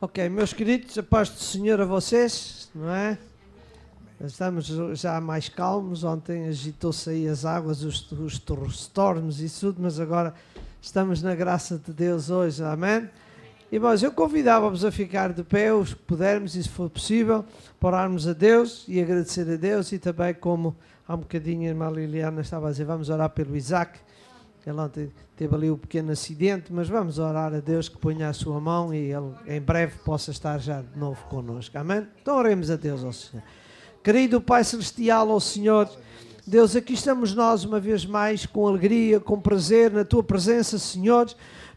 Ok, meus queridos, a paz do Senhor a vocês, não é? Estamos já mais calmos. Ontem agitou-se aí as águas, os storms e tudo, mas agora estamos na graça de Deus hoje, amém? Irmãos, eu convidava-vos a ficar de pé, os que pudermos, e se for possível, para orarmos a Deus e agradecer a Deus, e também, como há um bocadinho a irmã Liliana estava a dizer, vamos orar pelo Isaac. Ele ontem teve ali um pequeno acidente, mas vamos orar a Deus que ponha a sua mão e ele em breve possa estar já de novo connosco, amém? Então oremos a Deus ao Senhor. Querido Pai Celestial, ao Senhor, Deus, aqui estamos nós uma vez mais com alegria, com prazer na Tua presença, Senhor,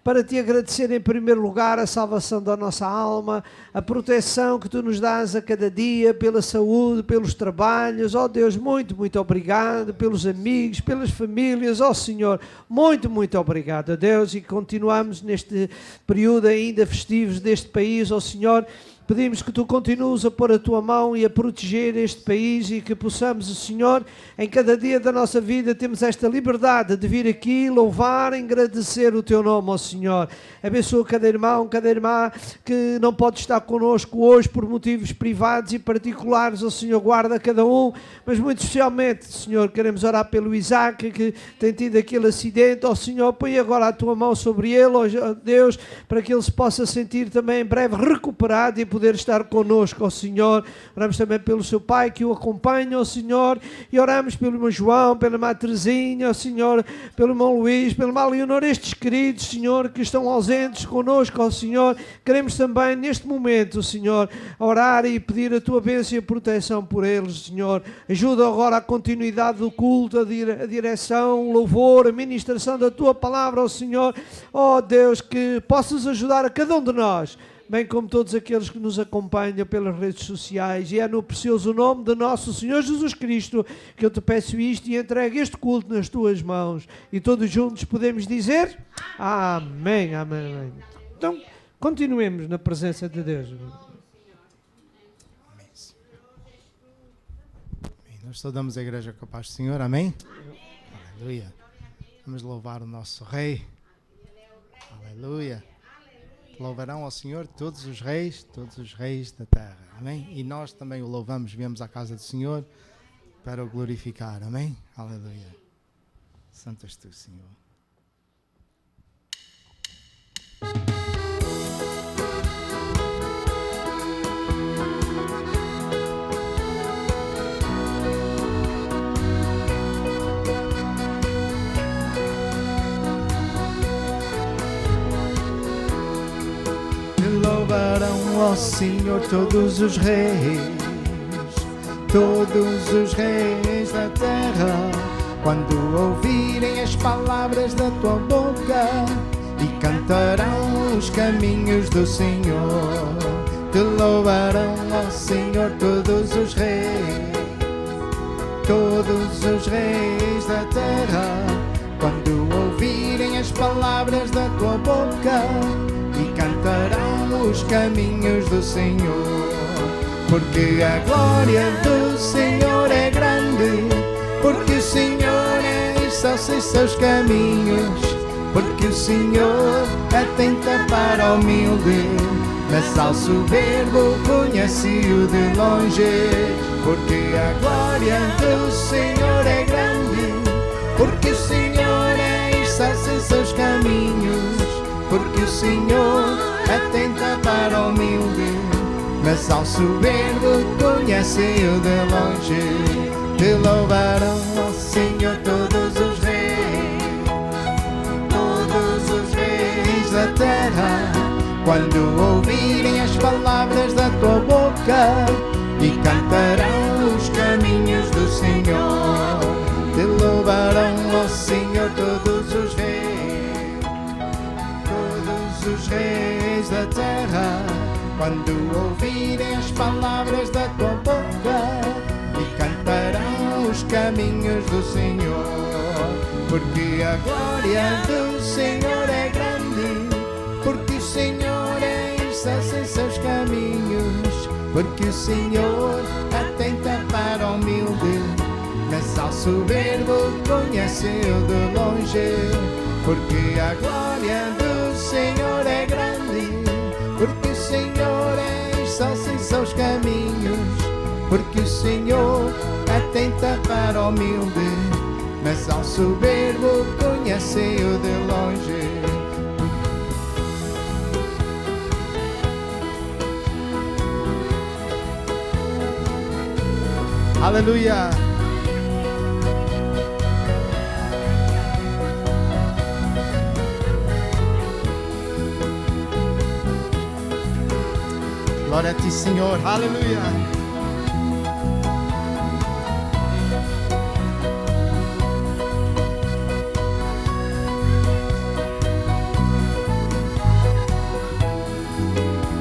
para Te agradecer em primeiro lugar a salvação da nossa alma, a proteção que Tu nos dás a cada dia, pela saúde, pelos trabalhos. Ó Deus, muito, muito obrigado, pelos amigos, pelas famílias. Ó Senhor, muito, muito obrigado, Deus, e continuamos neste período ainda festivos deste país, ó Senhor. Pedimos que Tu continues a pôr a Tua mão e a proteger este país e que possamos, Senhor, em cada dia da nossa vida, temos esta liberdade de vir aqui, louvar, agradecer o Teu nome, ó Senhor. Abençoa cada irmão, cada irmã que não pode estar connosco hoje por motivos privados e particulares, ó Senhor, guarda cada um, mas muito especialmente, Senhor, queremos orar pelo Isaac, que tem tido aquele acidente, ó Senhor, põe agora a Tua mão sobre ele, ó Deus, para que ele se possa sentir também em breve recuperado e poder estar connosco, ó Senhor. Oramos também pelo seu pai que o acompanha, ó Senhor, e oramos pelo irmão João, pela irmã Terezinha, ó Senhor, pelo irmão Luís, pela irmã Leonor, estes queridos, Senhor, que estão ausentes connosco, ó Senhor. Queremos também neste momento, Senhor, orar e pedir a Tua bênção e a proteção por eles, Senhor. Ajuda agora a continuidade do culto, a direção, o louvor, a ministração da Tua palavra, ó Senhor. Ó Deus, que possas ajudar a cada um de nós, bem como todos aqueles que nos acompanham pelas redes sociais, e é no precioso nome de nosso Senhor Jesus Cristo que eu Te peço isto e entrego este culto nas Tuas mãos, e todos juntos podemos dizer amém, amém, amém. Então, continuemos na presença de Deus. Nós saudamos a igreja com a paz do Senhor, amém? Aleluia. Vamos louvar o nosso Rei. Aleluia. Louvarão ao Senhor todos os reis da terra, amém? E nós também o louvamos, viemos à casa do Senhor para o glorificar, amém? Aleluia. Santo és Tu, Senhor. Louvarão ao Senhor todos os reis da terra, quando ouvirem as palavras da Tua boca, e cantarão os caminhos do Senhor. Te louvarão ao Senhor todos os reis da terra, quando ouvirem as palavras da Tua boca, e cantarão os caminhos do Senhor. Porque a glória do Senhor é grande, porque o Senhor é excelso em seus caminhos, porque o Senhor atenta para o humilde, mas ao soberbo conhece-o de longe. Porque a glória do Senhor é grande, porque o Senhor é excelso em seus caminhos, porque o Senhor atenta para o humilde, mas ao soberbo conhece-o de longe. Te louvarão ao Senhor todos os reis da terra, quando ouvirem as palavras da Tua boca, e cantarão os caminhos do Senhor. Te louvarão ao Senhor todos os reis da terra, quando ouvirem as palavras da Tua boca, e cantarão os caminhos do Senhor. Porque a glória do Senhor é grande, porque o Senhor é excelso em seus caminhos, porque o Senhor atenta para o humilde, mas ao soberbo conhece-o de longe. Porque a glória do Senhor é grande, porque o Senhor Senhor atenta para o humilde, mas ao soberbo conhece-o de longe. Aleluia! Glória a ti, Senhor. Aleluia!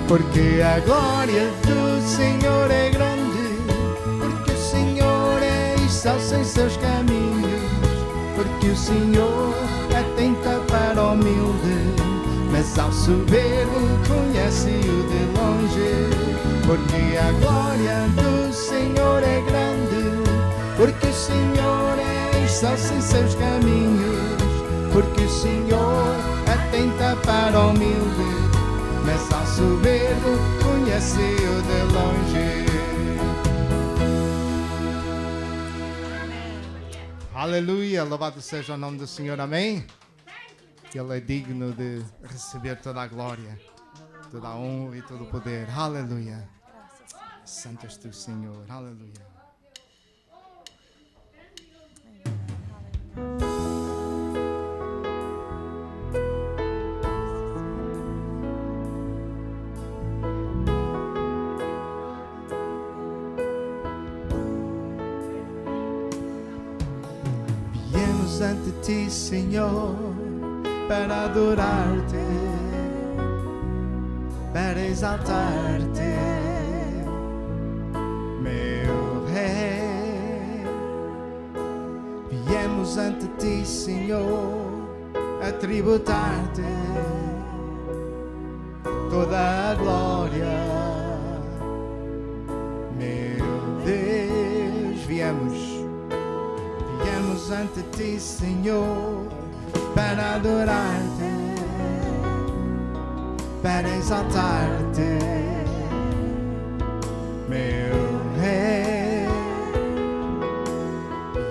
Porque a glória do Senhor é grande, porque o Senhor é excelso em seus caminhos, porque o Senhor atenta para o humilde, mas ao soberbo conhece-o de longe. Porque a glória do Senhor é grande, porque o Senhor é excelso em seus caminhos, porque o Senhor atenta para o humilde, mas ao soberbo conhece-o de longe. Aleluia, louvado seja o nome do Senhor, amém? Ele é digno de receber toda a glória, toda a honra e todo o poder. Aleluia. Santo és tu, Senhor. Aleluia. Viemos ante ti, Senhor, para adorar-te, para exaltar-te, meu Rei. Viemos ante ti, Senhor, a tributar-te toda a glória, meu Deus. Viemos ante ti, Senhor, para adorar-te, para exaltar-te, meu Rei.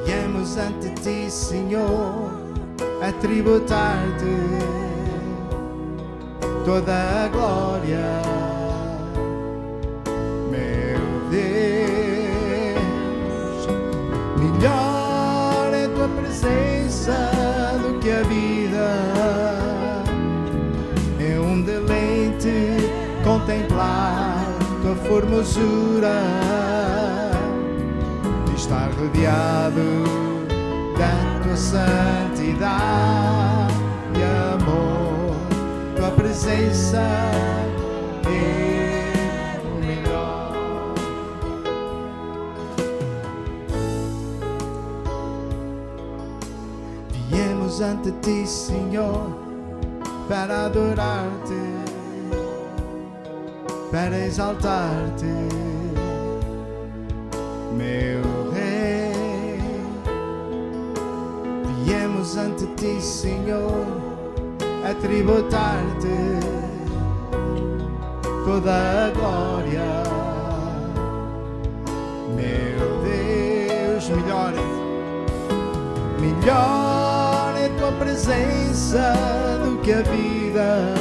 Viemos ante ti, Senhor, a tributar-te toda a glória, meu Deus. Melhor é tua presença do que a vida, é um deleite contemplar tua formosura, estar rodeado da tua santidade e amor. Tua presença é o melhor. Viemos ante ti, Senhor, para adorar-te, para exaltar-te, meu Rei. Viemos ante ti, Senhor, a tributar-te toda a glória, meu Deus. Melhor é tua presença do que a vida,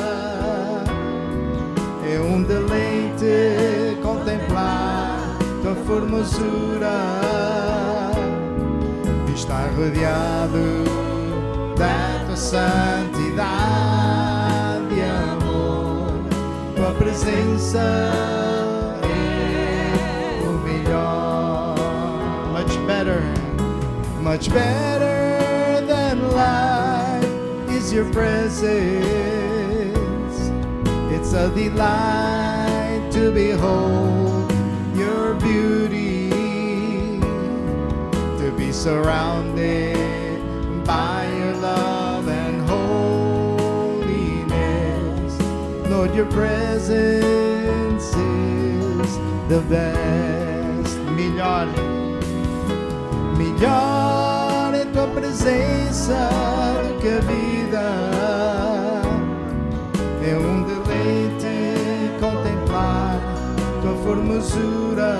é um deleite contemplar tua formosura, estar rodeado da tua santidade e amor. Tua presença é o melhor. Much better than life is your presence. It's a delight to behold your beauty, to be surrounded by your love and holiness. Lord, your presence is the best. Melhor é tua presença do que a vida, é um deleite contemplar tua formosura,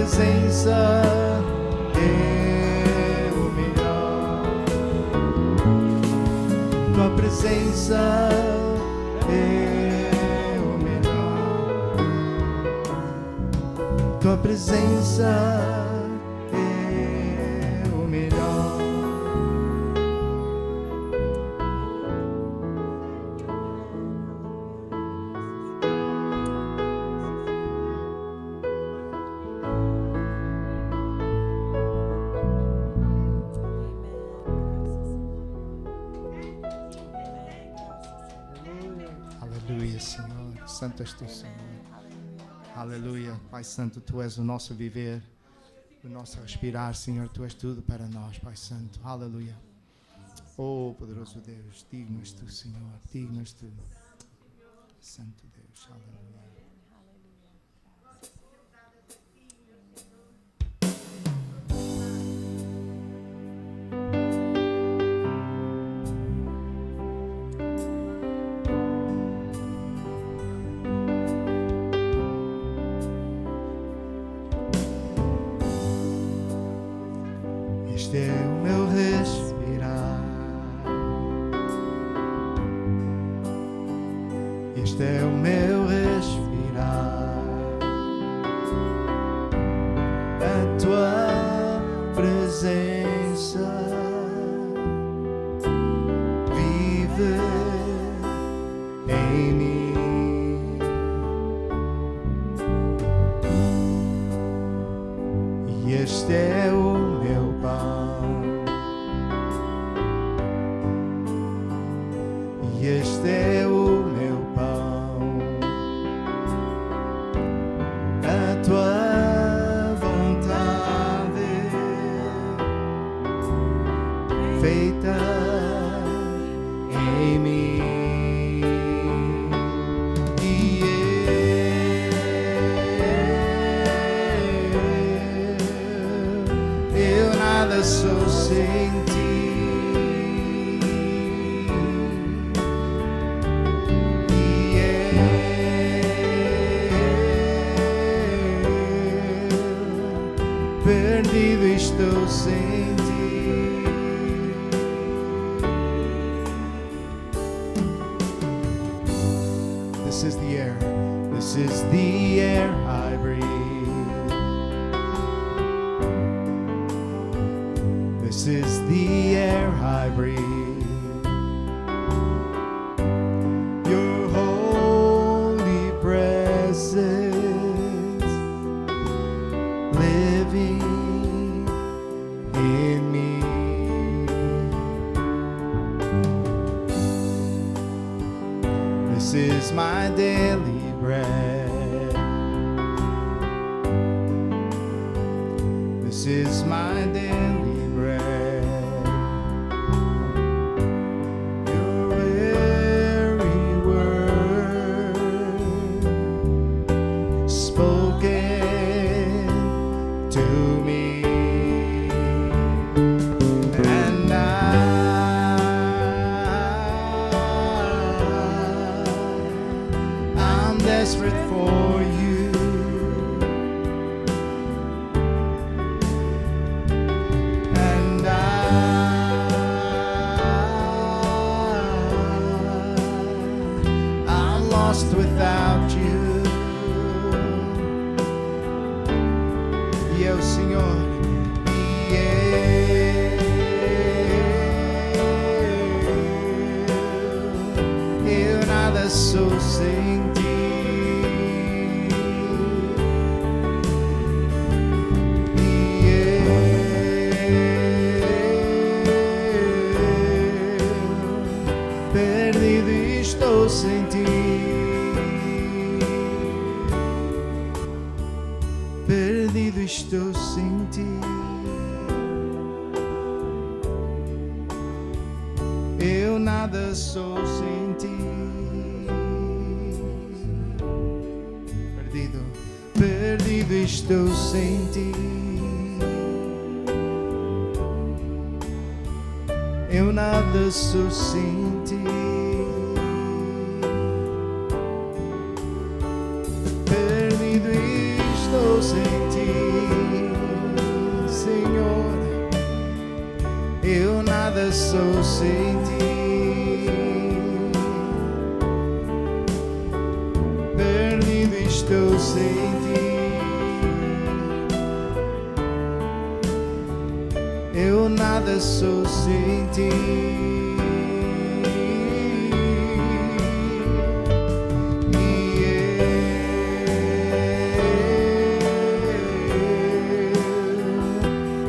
presença é o melhor. Tua presença é o melhor. Tua presença é o melhor. Aleluia, Senhor. Santo és tu, Senhor. Aleluia. Pai Santo, tu és o nosso viver, o nosso respirar, Senhor. Tu és tudo para nós, Pai Santo. Aleluia. Oh, poderoso Deus, digno és tu, Senhor. Digno és tu. Santo Deus. Aleluia. Este é o meu respirar. Este é o meu respirar. A tua presença vive em mim. E este é o meu pão. E este é o meu pão. A tua vontade feita em mim. E eu nada sou sem ti. Perdido estou sem ti. This is the air. This is the air I breathe. This is the air I breathe. Your holy presence living in me. This is my daily bread. This is my daily bread. Your very word spoken to me, and I'm desperate for you, and I'm lost without you. E eu, Senhor, eu nada sou sem ti. Perdido estou sem ti. Perdido estou sem ti. Eu nada sou sem ti. Perdido, perdido estou sem ti. Eu nada sou sem ti. Perdido estou sem ti. sou sem ti. Perdido estou sem ti. Eu nada sou sem ti.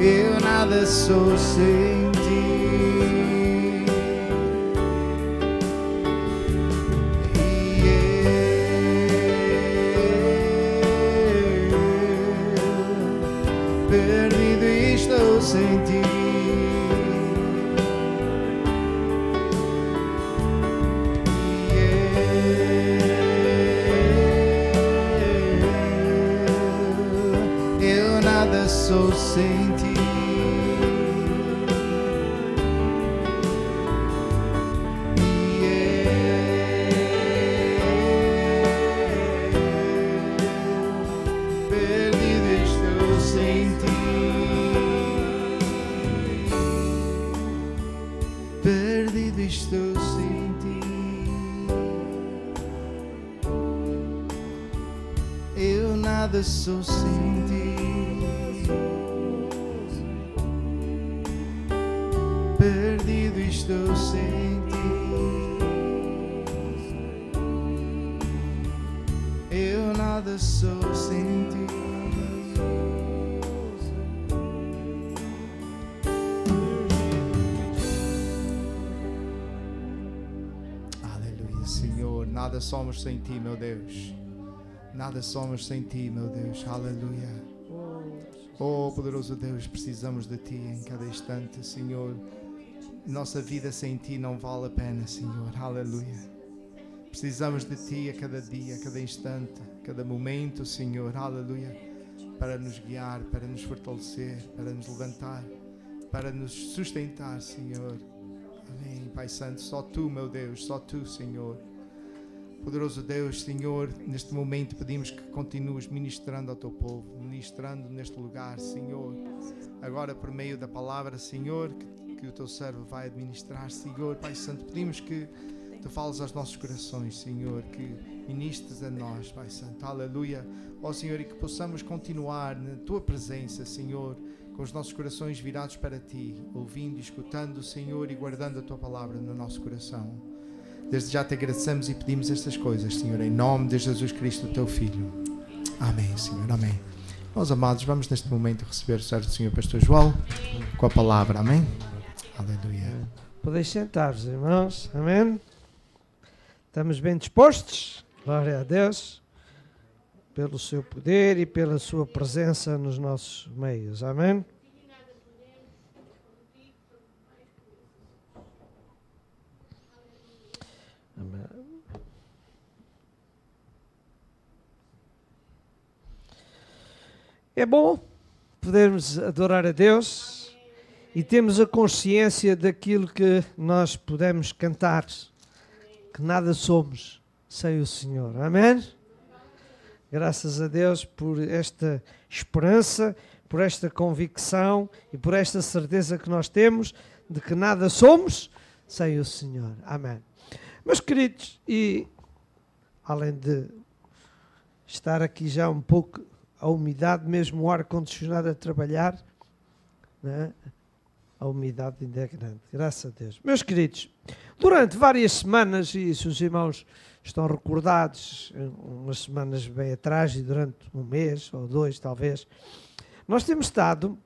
Eu nada sou sem ti. Perdido estou sem ti. Eu nada sou sem ti. Perdido estou sem ti. Eu nada sou sem ti. Perdido estou sem ti. Eu nada sou sem ti. Senhor, nada somos sem ti, meu Deus. Nada somos sem ti, meu Deus. Aleluia. Oh, poderoso Deus, precisamos de ti em cada instante, Senhor. Nossa vida sem ti não vale a pena, Senhor. Aleluia. Precisamos de ti a cada dia, a cada instante, a cada momento, Senhor. Aleluia. Para nos guiar, para nos fortalecer, para nos levantar, para nos sustentar, Senhor. Amém, Pai Santo, só Tu, meu Deus, só Tu, Senhor. Poderoso Deus, Senhor, neste momento pedimos que continues ministrando ao Teu povo, ministrando neste lugar, Senhor. Agora, por meio da palavra, Senhor, que o Teu servo vai administrar, Senhor. Pai Santo, pedimos que Tu fales aos nossos corações, Senhor, que ministres a nós, Pai Santo. Aleluia. Ó Senhor, e que possamos continuar na Tua presença, Senhor, com os nossos corações virados para Ti, ouvindo, escutando, Senhor, e guardando a Tua palavra no nosso coração. Desde já Te agradecemos e pedimos estas coisas, Senhor, em nome de Jesus Cristo, Teu Filho. Amém, Senhor, amém. Meus amados, vamos neste momento receber o certo Senhor Pastor João com a palavra, amém? Aleluia. Podeis sentar-vos, irmãos, amém? Estamos bem dispostos? Glória a Deus, pelo seu poder e pela sua presença nos nossos meios, amém? Amém. É bom podermos adorar a Deus e termos a consciência daquilo que nós podemos cantar, que nada somos sem o Senhor, amém? Graças a Deus por esta esperança, por esta convicção e por esta certeza que nós temos de que nada somos sem o Senhor, amém? Meus queridos, e além de estar aqui já um pouco a umidade, mesmo o ar-condicionado a trabalhar, né? A umidade ainda é grande, graças a Deus. Meus queridos, durante várias semanas, e se os irmãos estão recordados, umas semanas bem atrás e durante um mês ou dois talvez, nós temos estado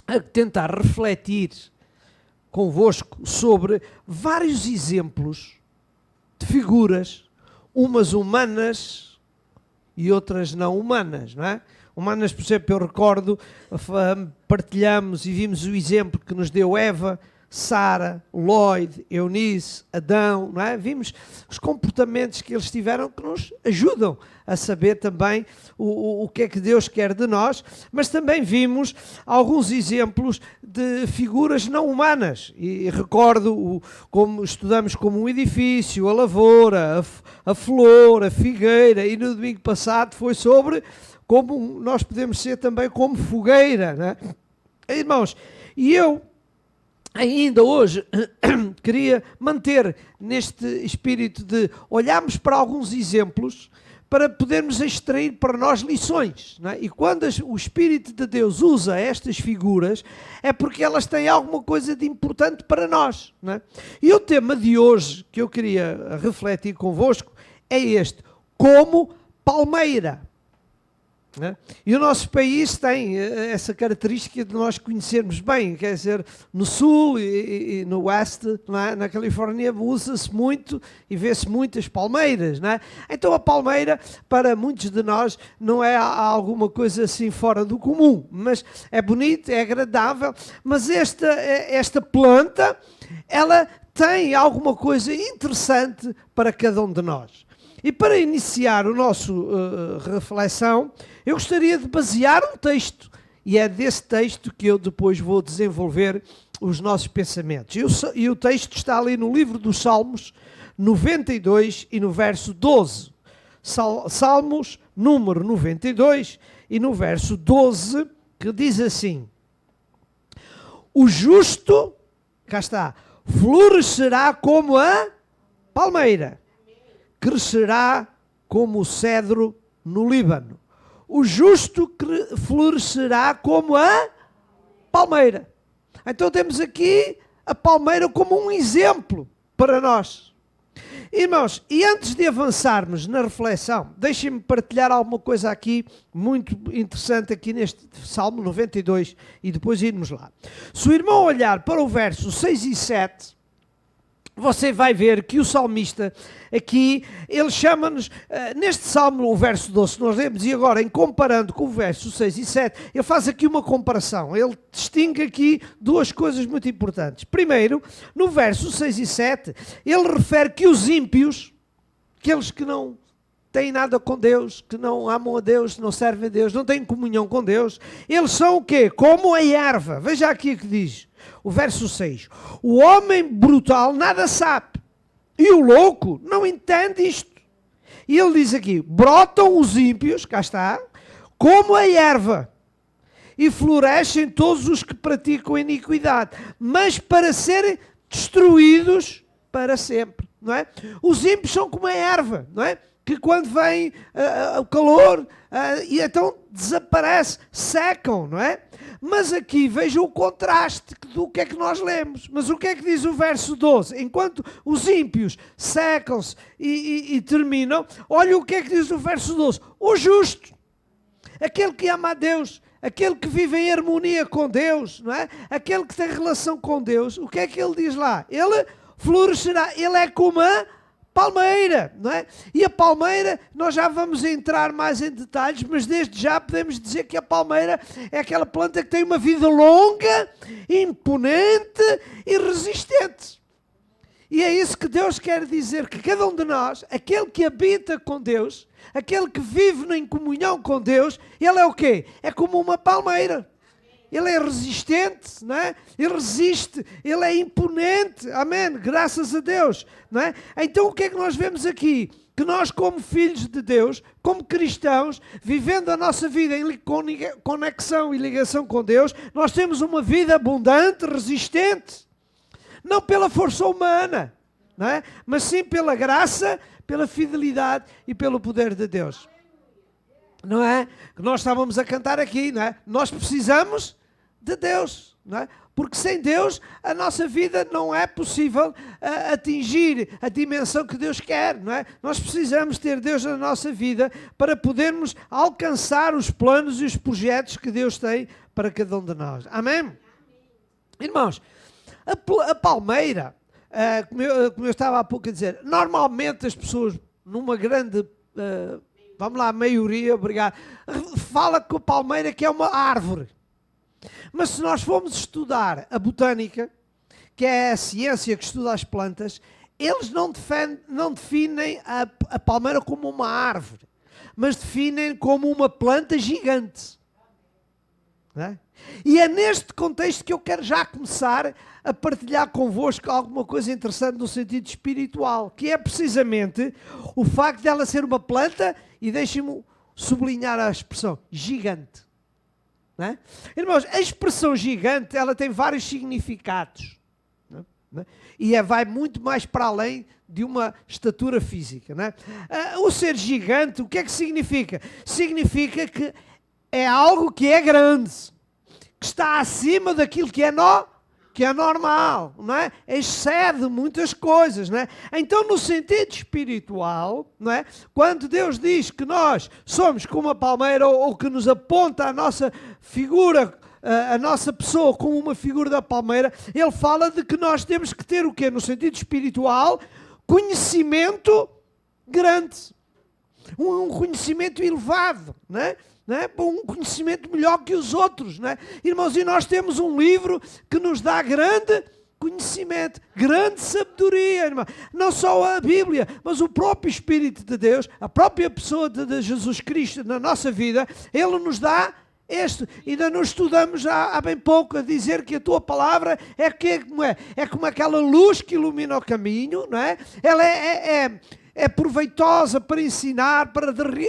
a tentar refletir convosco sobre vários exemplos de figuras, umas humanas e outras não humanas, não é? Humanas, por exemplo, eu recordo, partilhamos e vimos o exemplo que nos deu Eva, Sara, Lloyd, Eunice, Adão, não é? Vimos os comportamentos que eles tiveram que nos ajudam a saber também o que é que Deus quer de nós, mas também vimos alguns exemplos de figuras não humanas, e recordo como estudamos como um edifício, a lavoura, a flor, a figueira, e no domingo passado foi sobre como nós podemos ser também como fogueira, não é? Irmãos, e eu ainda hoje queria manter neste espírito de olharmos para alguns exemplos para podermos extrair para nós lições, não é? E quando o Espírito de Deus usa estas figuras, é porque elas têm alguma coisa de importante para nós, não é? E o tema de hoje que eu queria refletir convosco é este: como palmeira. Né? E o nosso país tem essa característica de nós conhecermos bem, quer dizer, no sul e no oeste, é? Na Califórnia usa-se muito e vê-se muitas palmeiras, não é? Então a palmeira, para muitos de nós, não é alguma coisa assim fora do comum, mas é bonito, é agradável, mas esta planta, ela tem alguma coisa interessante para cada um de nós. E para iniciar o nosso reflexão, eu gostaria de basear um texto, e é desse texto que eu depois vou desenvolver os nossos pensamentos. E o texto está ali no livro dos Salmos, 92 e no verso 12. Salmos, número 92 e no verso 12, que diz assim: o justo, cá está, florescerá como a palmeira, crescerá como o cedro no Líbano. O justo florescerá como a palmeira. Então temos aqui a palmeira como um exemplo para nós. Irmãos, e antes de avançarmos na reflexão, deixem-me partilhar alguma coisa aqui muito interessante aqui neste Salmo 92 e depois irmos lá. Se o irmão olhar para o verso 6 e 7, você vai ver que o salmista aqui, ele chama-nos, neste salmo, o verso 12, nós lemos, e agora, em comparando com o verso 6 e 7, ele faz aqui uma comparação. Ele distingue aqui duas coisas muito importantes. Primeiro, no verso 6 e 7, ele refere que os ímpios, aqueles que não têm nada com Deus, que não amam a Deus, não servem a Deus, não têm comunhão com Deus, eles são o quê? Como a erva. Veja aqui o que diz. O verso 6. O homem brutal nada sabe, e o louco não entende isto. E ele diz aqui: brotam os ímpios, cá está, como a erva, e florescem todos os que praticam iniquidade, mas para serem destruídos para sempre. Não é? Os ímpios são como a erva, não é? Que quando vem o calor, e então desaparece, secam, não é? Mas aqui vejam o contraste do que é que nós lemos. Mas o que é que diz o verso 12? Enquanto os ímpios secam-se e terminam, olha o que é que diz o verso 12. O justo, aquele que ama a Deus, aquele que vive em harmonia com Deus, não é? Aquele que tem relação com Deus, o que é que ele diz lá? Ele florescerá, ele é como a palmeira, não é? E a palmeira, nós já vamos entrar mais em detalhes, mas desde já podemos dizer que a palmeira é aquela planta que tem uma vida longa, imponente e resistente. E é isso que Deus quer dizer, que cada um de nós, aquele que habita com Deus, aquele que vive em comunhão com Deus, ele é o quê? É como uma palmeira. Ele é resistente, não é? Ele resiste, ele é imponente, amém, graças a Deus, não é? Então o que é que nós vemos aqui? Que nós, como filhos de Deus, como cristãos, vivendo a nossa vida em conexão e ligação com Deus, nós temos uma vida abundante, resistente, não pela força humana, não é? Mas sim pela graça, pela fidelidade e pelo poder de Deus. Não é? Que nós estávamos a cantar aqui, não é? Nós precisamos de Deus, não é? Porque sem Deus a nossa vida não é possível atingir a dimensão que Deus quer, não é? Nós precisamos ter Deus na nossa vida para podermos alcançar os planos e os projetos que Deus tem para cada um de nós. Amém? Irmãos, a palmeira, como eu estava há pouco a dizer, normalmente as pessoas numa grande... vamos lá, a maioria, obrigado, fala que a palmeira que é uma árvore. Mas se nós formos estudar a botânica, que é a ciência que estuda as plantas, eles não definem a palmeira como uma árvore, mas definem como uma planta gigante. Não é? E é neste contexto que eu quero já começar a partilhar convosco alguma coisa interessante no sentido espiritual, que é precisamente o facto de ela ser uma planta, e deixem-me sublinhar a expressão, gigante. Não é? Irmãos, a expressão gigante, ela tem vários significados. Né? E vai muito mais para além de uma estatura física. Né? O ser gigante, o que é que significa? Significa que é algo que é grande, que está acima daquilo que é normal, não é? Excede muitas coisas, não é? Então, no sentido espiritual, não é? Quando Deus diz que nós somos como uma palmeira ou que nos aponta a nossa figura, a nossa pessoa como uma figura da palmeira, Ele fala de que nós temos que ter o quê? No sentido espiritual, conhecimento grande, um conhecimento elevado, não é? Não é? Um conhecimento melhor que os outros, não é? Irmãos, e nós temos um livro que nos dá grande conhecimento, grande sabedoria, irmão. Não só a Bíblia, mas o próprio Espírito de Deus, a própria pessoa de Jesus Cristo na nossa vida, Ele nos dá este. Ainda não estudamos há bem pouco a dizer que a tua palavra é como aquela luz que ilumina o caminho, não é? Ela é proveitosa para ensinar,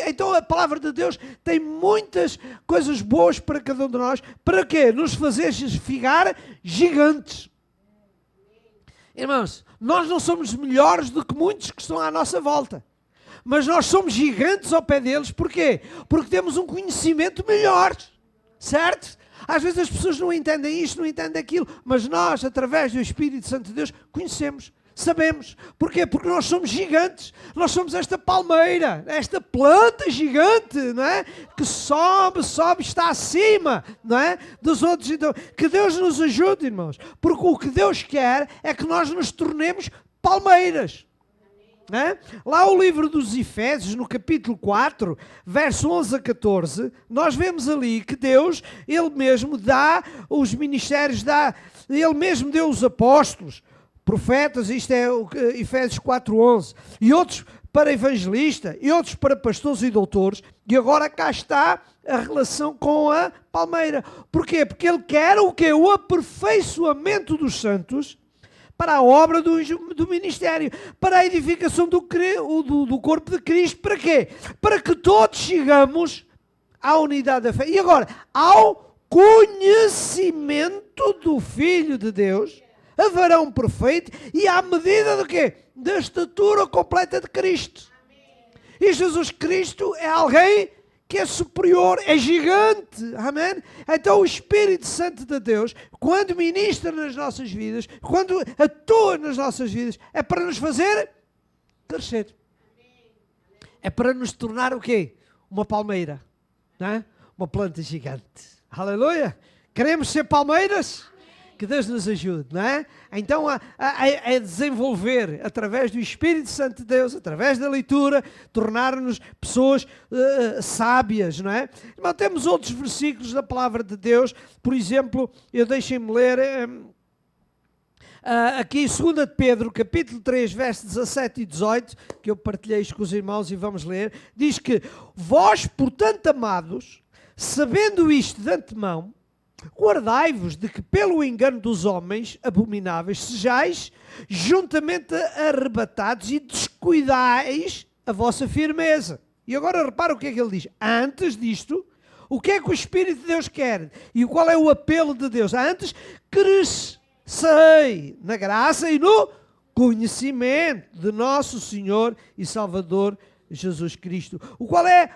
Então a palavra de Deus tem muitas coisas boas para cada um de nós. Para quê? Nos fazer ficar gigantes. Irmãos, nós não somos melhores do que muitos que estão à nossa volta. Mas nós somos gigantes ao pé deles. Porquê? Porque temos um conhecimento melhor. Certo? Às vezes as pessoas não entendem isto, não entendem aquilo. Mas nós, através do Espírito Santo de Deus, conhecemos. Sabemos. Porquê? Porque nós somos gigantes. Nós somos esta palmeira, esta planta gigante, não é? Que sobe, está acima, não é? Dos outros. Então, que Deus nos ajude, irmãos. Porque o que Deus quer é que nós nos tornemos palmeiras. Não é? Lá o livro dos Efésios, no capítulo 4, verso 11 a 14, nós vemos ali que Deus, Ele mesmo dá os ministérios, Ele mesmo deu os apóstolos, profetas, isto é Efésios 4:11, e outros para evangelista, e outros para pastores e doutores, e agora cá está a relação com a palmeira. Porquê? Porque Ele quer o quê? O aperfeiçoamento dos santos para a obra do ministério, para a edificação do corpo de Cristo. Para quê? Para que todos chegamos à unidade da fé. E agora, ao conhecimento do Filho de Deus, a varão perfeito, e à medida do quê? Da estatura completa de Cristo. E Jesus Cristo é alguém que é superior, é gigante, amém? Então o Espírito Santo de Deus, quando ministra nas nossas vidas, quando atua nas nossas vidas, é para nos fazer crescer. É para nos tornar o quê? Uma palmeira, não é? Uma planta gigante. Aleluia! Queremos ser palmeiras? Que Deus nos ajude, não é? Então a desenvolver, através do Espírito Santo de Deus, através da leitura, tornar-nos pessoas sábias, não é? Irmão, temos outros versículos da palavra de Deus, por exemplo, deixem-me ler aqui em 2 de Pedro, capítulo 3, versos 17 e 18, que eu partilhei isto com os irmãos e vamos ler, diz que: vós, portanto, amados, sabendo isto de antemão, guardai-vos de que pelo engano dos homens abomináveis sejais juntamente arrebatados e descuidais a vossa firmeza. E agora repara o que é que ele diz. Antes disto, o que é que o Espírito de Deus quer? E qual é o apelo de Deus? Antes, crescei na graça e no conhecimento de nosso Senhor e Salvador Jesus Cristo. O qual é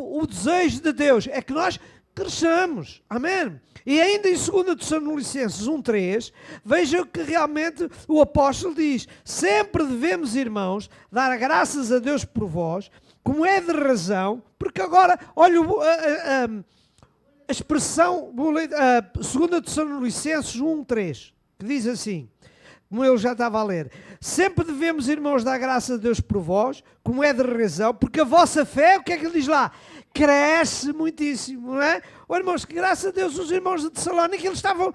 o desejo de Deus? É que nós cresçamos, amém? E ainda em 2 Tessalonicenses 1:3, vejam que realmente o apóstolo diz: sempre devemos, irmãos, dar graças a Deus por vós, como é de razão, porque agora, olha a expressão, 2 Tessalonicenses 1:3, que diz assim, como eu já estava a ler: sempre devemos, irmãos, dar graças a Deus por vós, como é de razão, porque a vossa fé, o que é que ele diz lá? Cresce muitíssimo, não é? Oh, irmãos, que graças a Deus os irmãos de Tessalónica, eles estavam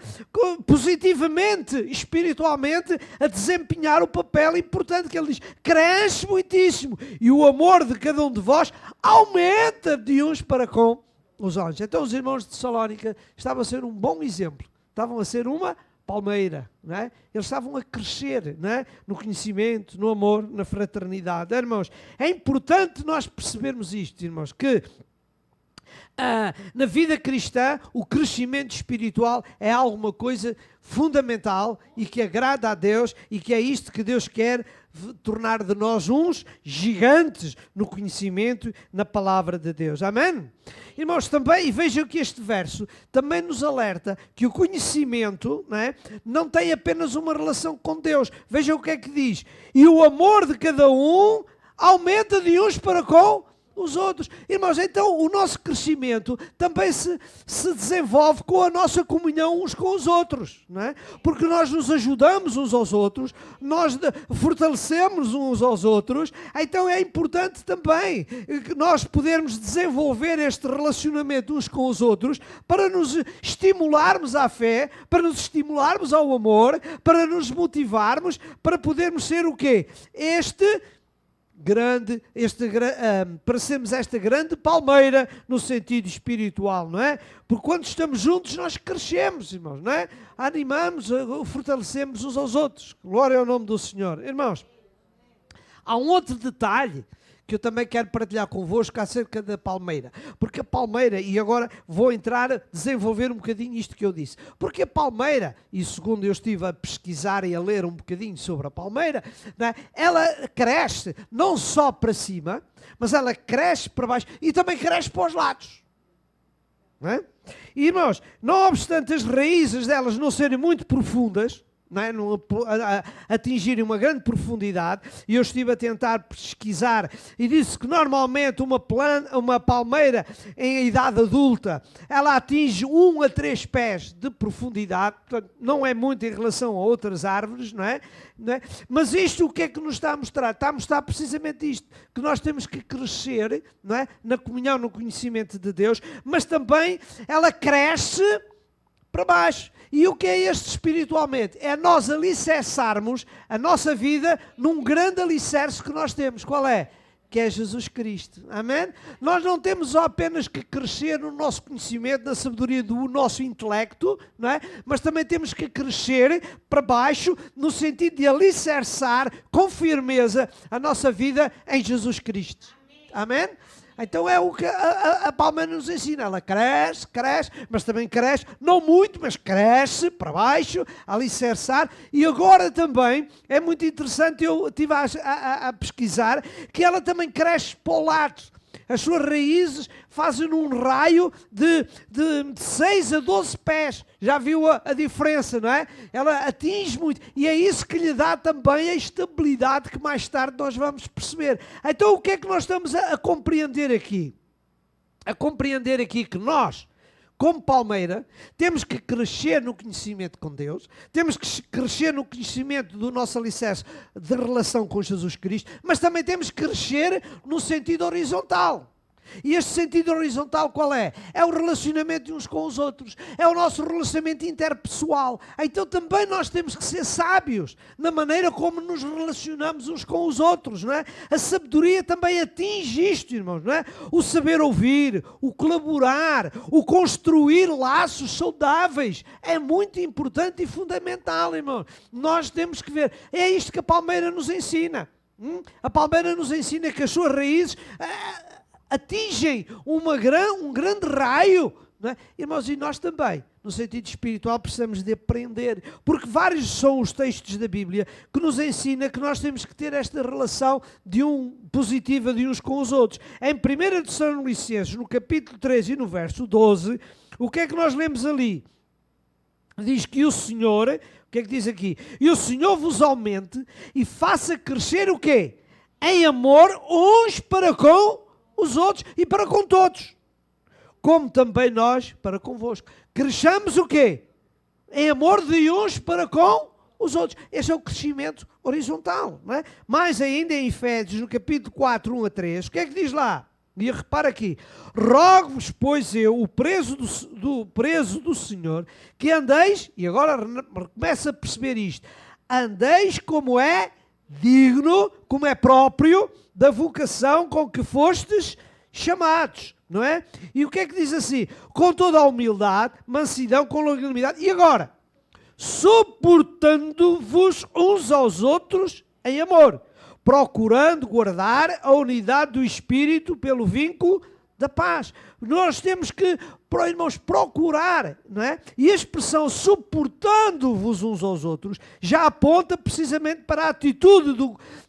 positivamente, espiritualmente, a desempenhar o papel importante que ele diz: cresce muitíssimo, e o amor de cada um de vós aumenta de uns para com os outros. Então os irmãos de Tessalónica estavam a ser um bom exemplo, estavam a ser uma palmeira, não é? Eles estavam a crescer, não é? No conhecimento, no amor, na fraternidade. Irmãos, é importante nós percebermos isto, irmãos, que Na vida cristã, o crescimento espiritual é alguma coisa fundamental e que agrada a Deus e que é isto que Deus quer tornar de nós uns gigantes no conhecimento, na palavra de Deus. Amém? Irmãos, também, e vejam que este verso também nos alerta que o conhecimento, não tem apenas uma relação com Deus. Vejam o que é que diz. E o amor de cada um aumenta de uns para com os outros. Irmãos, então o nosso crescimento também se desenvolve com a nossa comunhão uns com os outros, não é? Porque nós nos ajudamos uns aos outros, nós fortalecemos uns aos outros, então é importante também que nós podermos desenvolver este relacionamento uns com os outros para nos estimularmos à fé, para nos estimularmos ao amor, para nos motivarmos, para podermos ser o quê? Para sermos esta grande palmeira no sentido espiritual, não é? Porque quando estamos juntos nós crescemos, irmãos, não é? Animamos, fortalecemos uns aos outros. Glória ao nome do Senhor. Irmãos, há um outro detalhe que eu também quero partilhar convosco acerca da palmeira. Porque a palmeira, e agora vou desenvolver um bocadinho isto que eu disse. Porque a palmeira, e segundo eu estive a pesquisar e a ler um bocadinho sobre a palmeira, não é? Ela cresce não só para cima, mas ela cresce para baixo e também cresce para os lados. Não é? E, irmãos, não obstante as raízes delas não serem muito profundas, não é? Atingirem uma grande profundidade, e eu estive a tentar pesquisar e disse que normalmente uma palmeira em idade adulta ela atinge 1 a 3 pés de profundidade, portanto não é muito em relação a outras árvores, não é? Mas isto o que é que nos está a mostrar? Está a mostrar precisamente isto, que nós temos que crescer, não é? Na comunhão, no conhecimento de Deus, mas também ela cresce para baixo. E o que é este espiritualmente? É nós alicerçarmos a nossa vida num grande alicerce que nós temos. Qual é? Que é Jesus Cristo. Amém? Nós não temos apenas que crescer no nosso conhecimento, na sabedoria do nosso intelecto, não é? Mas também temos que crescer para baixo no sentido de alicerçar com firmeza a nossa vida em Jesus Cristo. Amém? Então é o que a palmeira nos ensina. Ela cresce, mas também cresce, não muito, mas cresce para baixo, a alicerçar. E agora também é muito interessante, eu estive a pesquisar, que ela também cresce para o lado. As suas raízes fazem um raio de 6 a 12 pés. Já viu a diferença, não é? Ela atinge muito. E é isso que lhe dá também a estabilidade que mais tarde nós vamos perceber. Então o que é que nós estamos a compreender aqui? A compreender aqui que nós, como palmeira, temos que crescer no conhecimento com Deus, temos que crescer no conhecimento do nosso alicerce de relação com Jesus Cristo, mas também temos que crescer no sentido horizontal. E este sentido horizontal qual é? É o relacionamento de uns com os outros, é o nosso relacionamento interpessoal. Então também nós temos que ser sábios na maneira como nos relacionamos uns com os outros, não é? A sabedoria também atinge isto, irmãos, não é? O saber ouvir, o colaborar, o construir laços saudáveis é muito importante e fundamental, irmãos. Nós temos que ver, é isto que a palmeira nos ensina. A palmeira nos ensina que as suas raízes atingem um grande raio, não é? Irmãos, e nós também, no sentido espiritual, precisamos de aprender, porque vários são os textos da Bíblia que nos ensina que nós temos que ter esta relação positiva de uns com os outros. Em 1 Tessalonicenses, no capítulo 3 e no verso 12, o que é que nós lemos ali? Diz que o Senhor, o que é que diz aqui? E o Senhor vos aumente e faça crescer o quê? Em amor uns para com os outros e para com todos, como também nós para convosco. Cresçamos o quê? Em amor de uns para com os outros. Esse é o crescimento horizontal, não é? Mais ainda em Efésios, no capítulo 4, 1 a 3, o que é que diz lá? E repara aqui: rogo-vos, pois eu, o preso do Senhor, que andeis, e agora começa a perceber isto, andeis como é digno, como é próprio da vocação com que fostes chamados, não é? E o que é que diz assim? Com toda a humildade, mansidão, com longanimidade. E agora? Suportando-vos uns aos outros em amor, procurando guardar a unidade do Espírito pelo vínculo da paz. Nós temos que, irmãos, procurar, não é? E a expressão suportando-vos uns aos outros já aponta precisamente para a atitude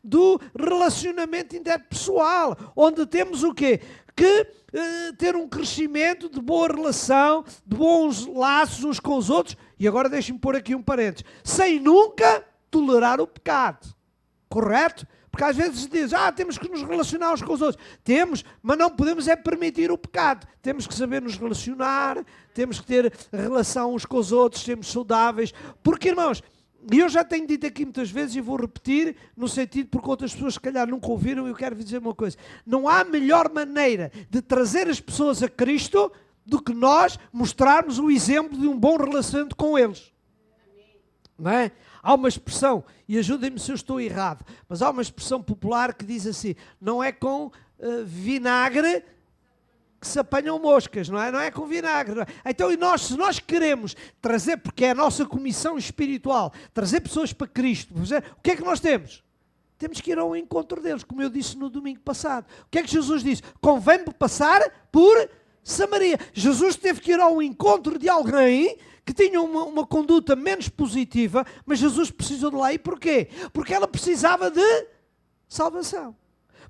do relacionamento interpessoal, onde temos o quê? Que ter um crescimento de boa relação, de bons laços uns com os outros, e agora deixem-me pôr aqui um parênteses, sem nunca tolerar o pecado. Correto? Porque às vezes se diz, temos que nos relacionar uns com os outros. Temos, mas não podemos é permitir o pecado. Temos que saber nos relacionar, temos que ter relação uns com os outros, sermos saudáveis. Porque, irmãos, e eu já tenho dito aqui muitas vezes e vou repetir, no sentido porque outras pessoas se calhar nunca ouviram, e eu quero dizer uma coisa. Não há melhor maneira de trazer as pessoas a Cristo do que nós mostrarmos o exemplo de um bom relacionamento com eles. Não é? Há uma expressão, e ajudem-me se eu estou errado, mas há uma expressão popular que diz assim, não é com vinagre que se apanham moscas, não é? Não é com vinagre. Não é? Então, se nós queremos trazer, porque é a nossa comissão espiritual, trazer pessoas para Cristo, o que é que nós temos? Temos que ir ao encontro deles, como eu disse no domingo passado. O que é que Jesus disse? Convém-me passar por Samaria. Jesus teve que ir ao encontro de alguém que tinha uma conduta menos positiva, mas Jesus precisou de lá. E porquê? Porque ela precisava de salvação.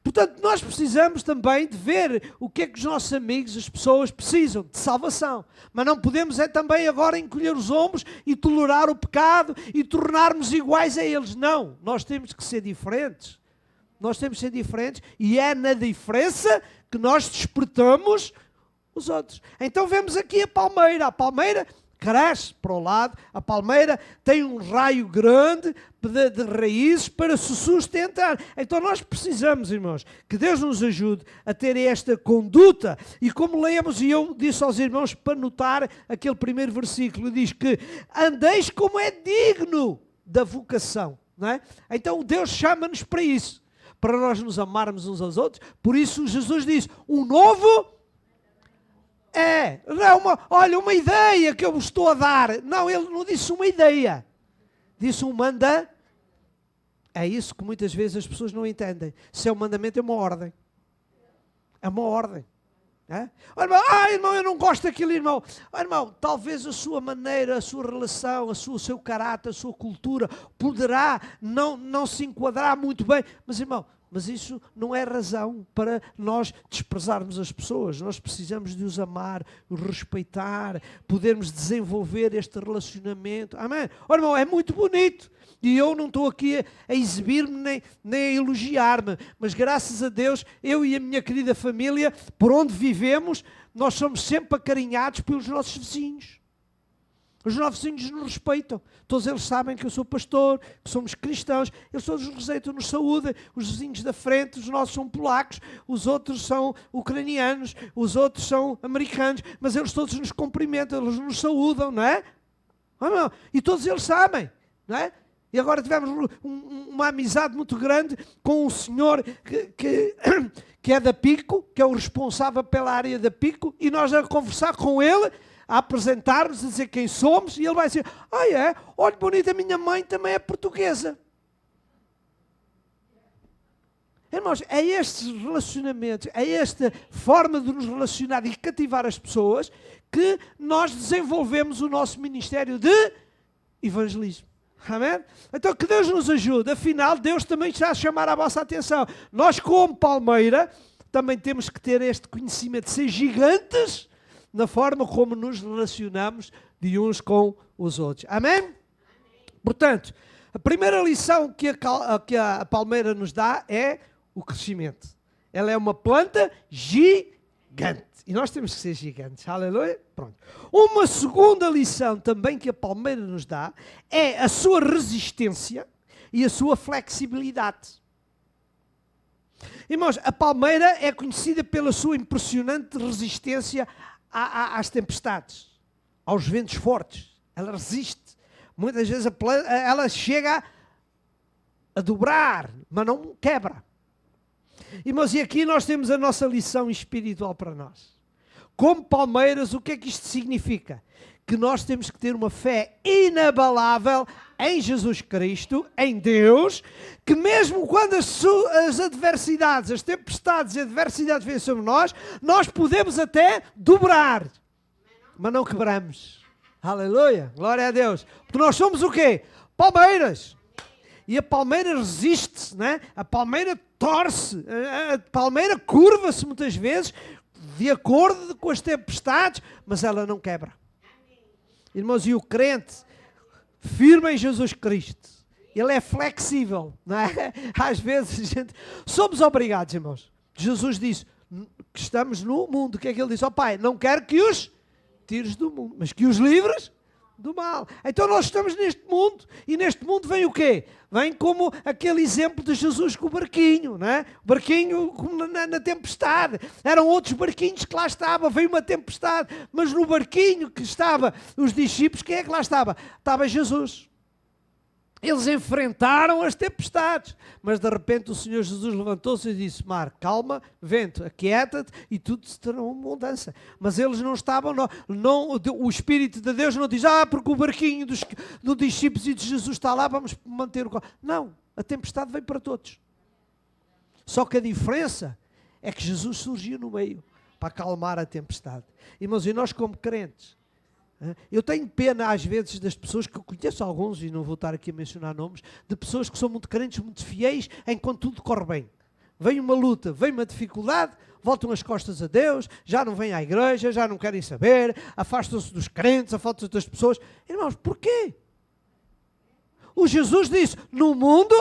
Portanto, nós precisamos também de ver o que é que os nossos amigos, as pessoas, precisam de salvação. Mas não podemos também agora encolher os ombros e tolerar o pecado e tornarmos iguais a eles. Não, nós temos que ser diferentes. Nós temos que ser diferentes e é na diferença que nós despertamos os outros. Então vemos aqui a palmeira. A palmeira cresce para o lado, a palmeira tem um raio grande de raízes para se sustentar. Então nós precisamos, irmãos, que Deus nos ajude a ter esta conduta. E como lemos, e eu disse aos irmãos para notar aquele primeiro versículo, diz que andeis como é digno da vocação. Não é? Então Deus chama-nos para isso, para nós nos amarmos uns aos outros. Por isso Jesus diz, um novo... não é uma ideia que eu vos estou a dar. Não, ele não disse uma ideia. Disse um manda. É isso que muitas vezes as pessoas não entendem. Se é um mandamento, é uma ordem. É uma ordem. É? Irmão, eu não gosto daquilo, irmão. Irmão, talvez a sua maneira, a sua relação, o seu caráter, a sua cultura poderá não se enquadrar muito bem. Mas, irmão, isso não é razão para nós desprezarmos as pessoas. Nós precisamos de os amar, os respeitar, podermos desenvolver este relacionamento. Amém? Olha, irmão, é muito bonito. E eu não estou aqui a exibir-me nem a elogiar-me. Mas graças a Deus, eu e a minha querida família, por onde vivemos, nós somos sempre acarinhados pelos nossos vizinhos. Os nossos vizinhos nos respeitam. Todos eles sabem que eu sou pastor, que somos cristãos. Eles todos nos respeitam, nos saúdam. Os vizinhos da frente, os nossos são polacos, os outros são ucranianos, os outros são americanos, mas eles todos nos cumprimentam, eles nos saúdam, não é? Não? E todos eles sabem, não é? E agora tivemos uma amizade muito grande com um senhor que é da Pico, que é o responsável pela área da Pico, e nós a conversar com ele, a apresentar-nos, a dizer quem somos, e ele vai dizer, olha bonito, a minha mãe também é portuguesa. Irmãos, é estes relacionamentos, é esta forma de nos relacionar e cativar as pessoas que nós desenvolvemos o nosso ministério de evangelismo. Amém? Então que Deus nos ajude. Afinal, Deus também está a chamar a vossa atenção. Nós, como palmeira, também temos que ter este conhecimento de ser gigantes na forma como nos relacionamos de uns com os outros. Amém? Portanto, a primeira lição que a palmeira nos dá é o crescimento. Ela é uma planta gigante. E nós temos que ser gigantes. Aleluia? Pronto. Uma segunda lição também que a palmeira nos dá é a sua resistência e a sua flexibilidade. Irmãos, a palmeira é conhecida pela sua impressionante resistência às tempestades, aos ventos fortes. Ela resiste. Muitas vezes ela chega a dobrar, mas não quebra. Irmãos, e aqui nós temos a nossa lição espiritual para nós. Como palmeiras, o que é que isto significa? Que nós temos que ter uma fé inabalável em Jesus Cristo, em Deus, que mesmo quando as adversidades, as tempestades e adversidades vêm sobre nós, nós podemos até dobrar, mas não quebramos. Aleluia, glória a Deus. Porque nós somos o quê? Palmeiras. E a palmeira resiste, né? A palmeira torce, a palmeira curva-se muitas vezes de acordo com as tempestades, mas ela não quebra. Irmãos, e o crente firme em Jesus Cristo, ele é flexível, não é? Às vezes, gente, somos obrigados, irmãos. Jesus disse que estamos no mundo. O que é que ele disse? Ó Pai, não quero que os tires do mundo, mas que os livres do mal. Então nós estamos neste mundo, e neste mundo vem o quê? Vem como aquele exemplo de Jesus com o barquinho, não é? O barquinho na tempestade. Eram outros barquinhos que lá estavam, veio uma tempestade, mas no barquinho que estavam os discípulos, quem é que lá estava? Estava Jesus. Eles enfrentaram as tempestades, mas de repente o Senhor Jesus levantou-se e disse: mar, calma, vento, aquieta-te e tudo se tornou uma mudança. Mas eles não estavam, o Espírito de Deus não diz: porque o barquinho dos discípulos e de Jesus está lá, vamos manter o... Não, a tempestade vem para todos. Só que a diferença é que Jesus surgiu no meio para acalmar a tempestade. Irmãos, e nós como crentes, eu tenho pena às vezes das pessoas, que eu conheço alguns, e não vou estar aqui a mencionar nomes, de pessoas que são muito crentes, muito fiéis, enquanto tudo corre bem. Vem uma luta, vem uma dificuldade, voltam as costas a Deus, já não vêm à igreja, já não querem saber, afastam-se dos crentes, afastam-se das pessoas. Irmãos, porquê? O Jesus disse: no mundo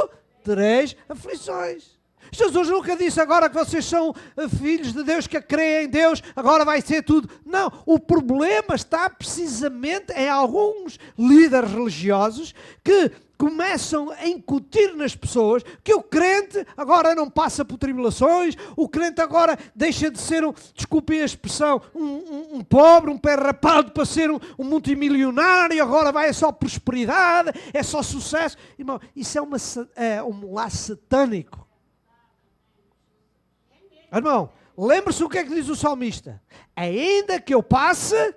tereis aflições. Jesus nunca disse agora que vocês são filhos de Deus, que creem em Deus, agora vai ser tudo. Não, o problema está precisamente em alguns líderes religiosos que começam a incutir nas pessoas que o crente agora não passa por tribulações, o crente agora deixa de ser, desculpem a expressão, um pobre, um pé rapado para ser um multimilionário, agora vai só prosperidade, é só sucesso. Irmão, isso é um laço satânico. Irmão, lembre-se o que é que diz o salmista: ainda que eu passe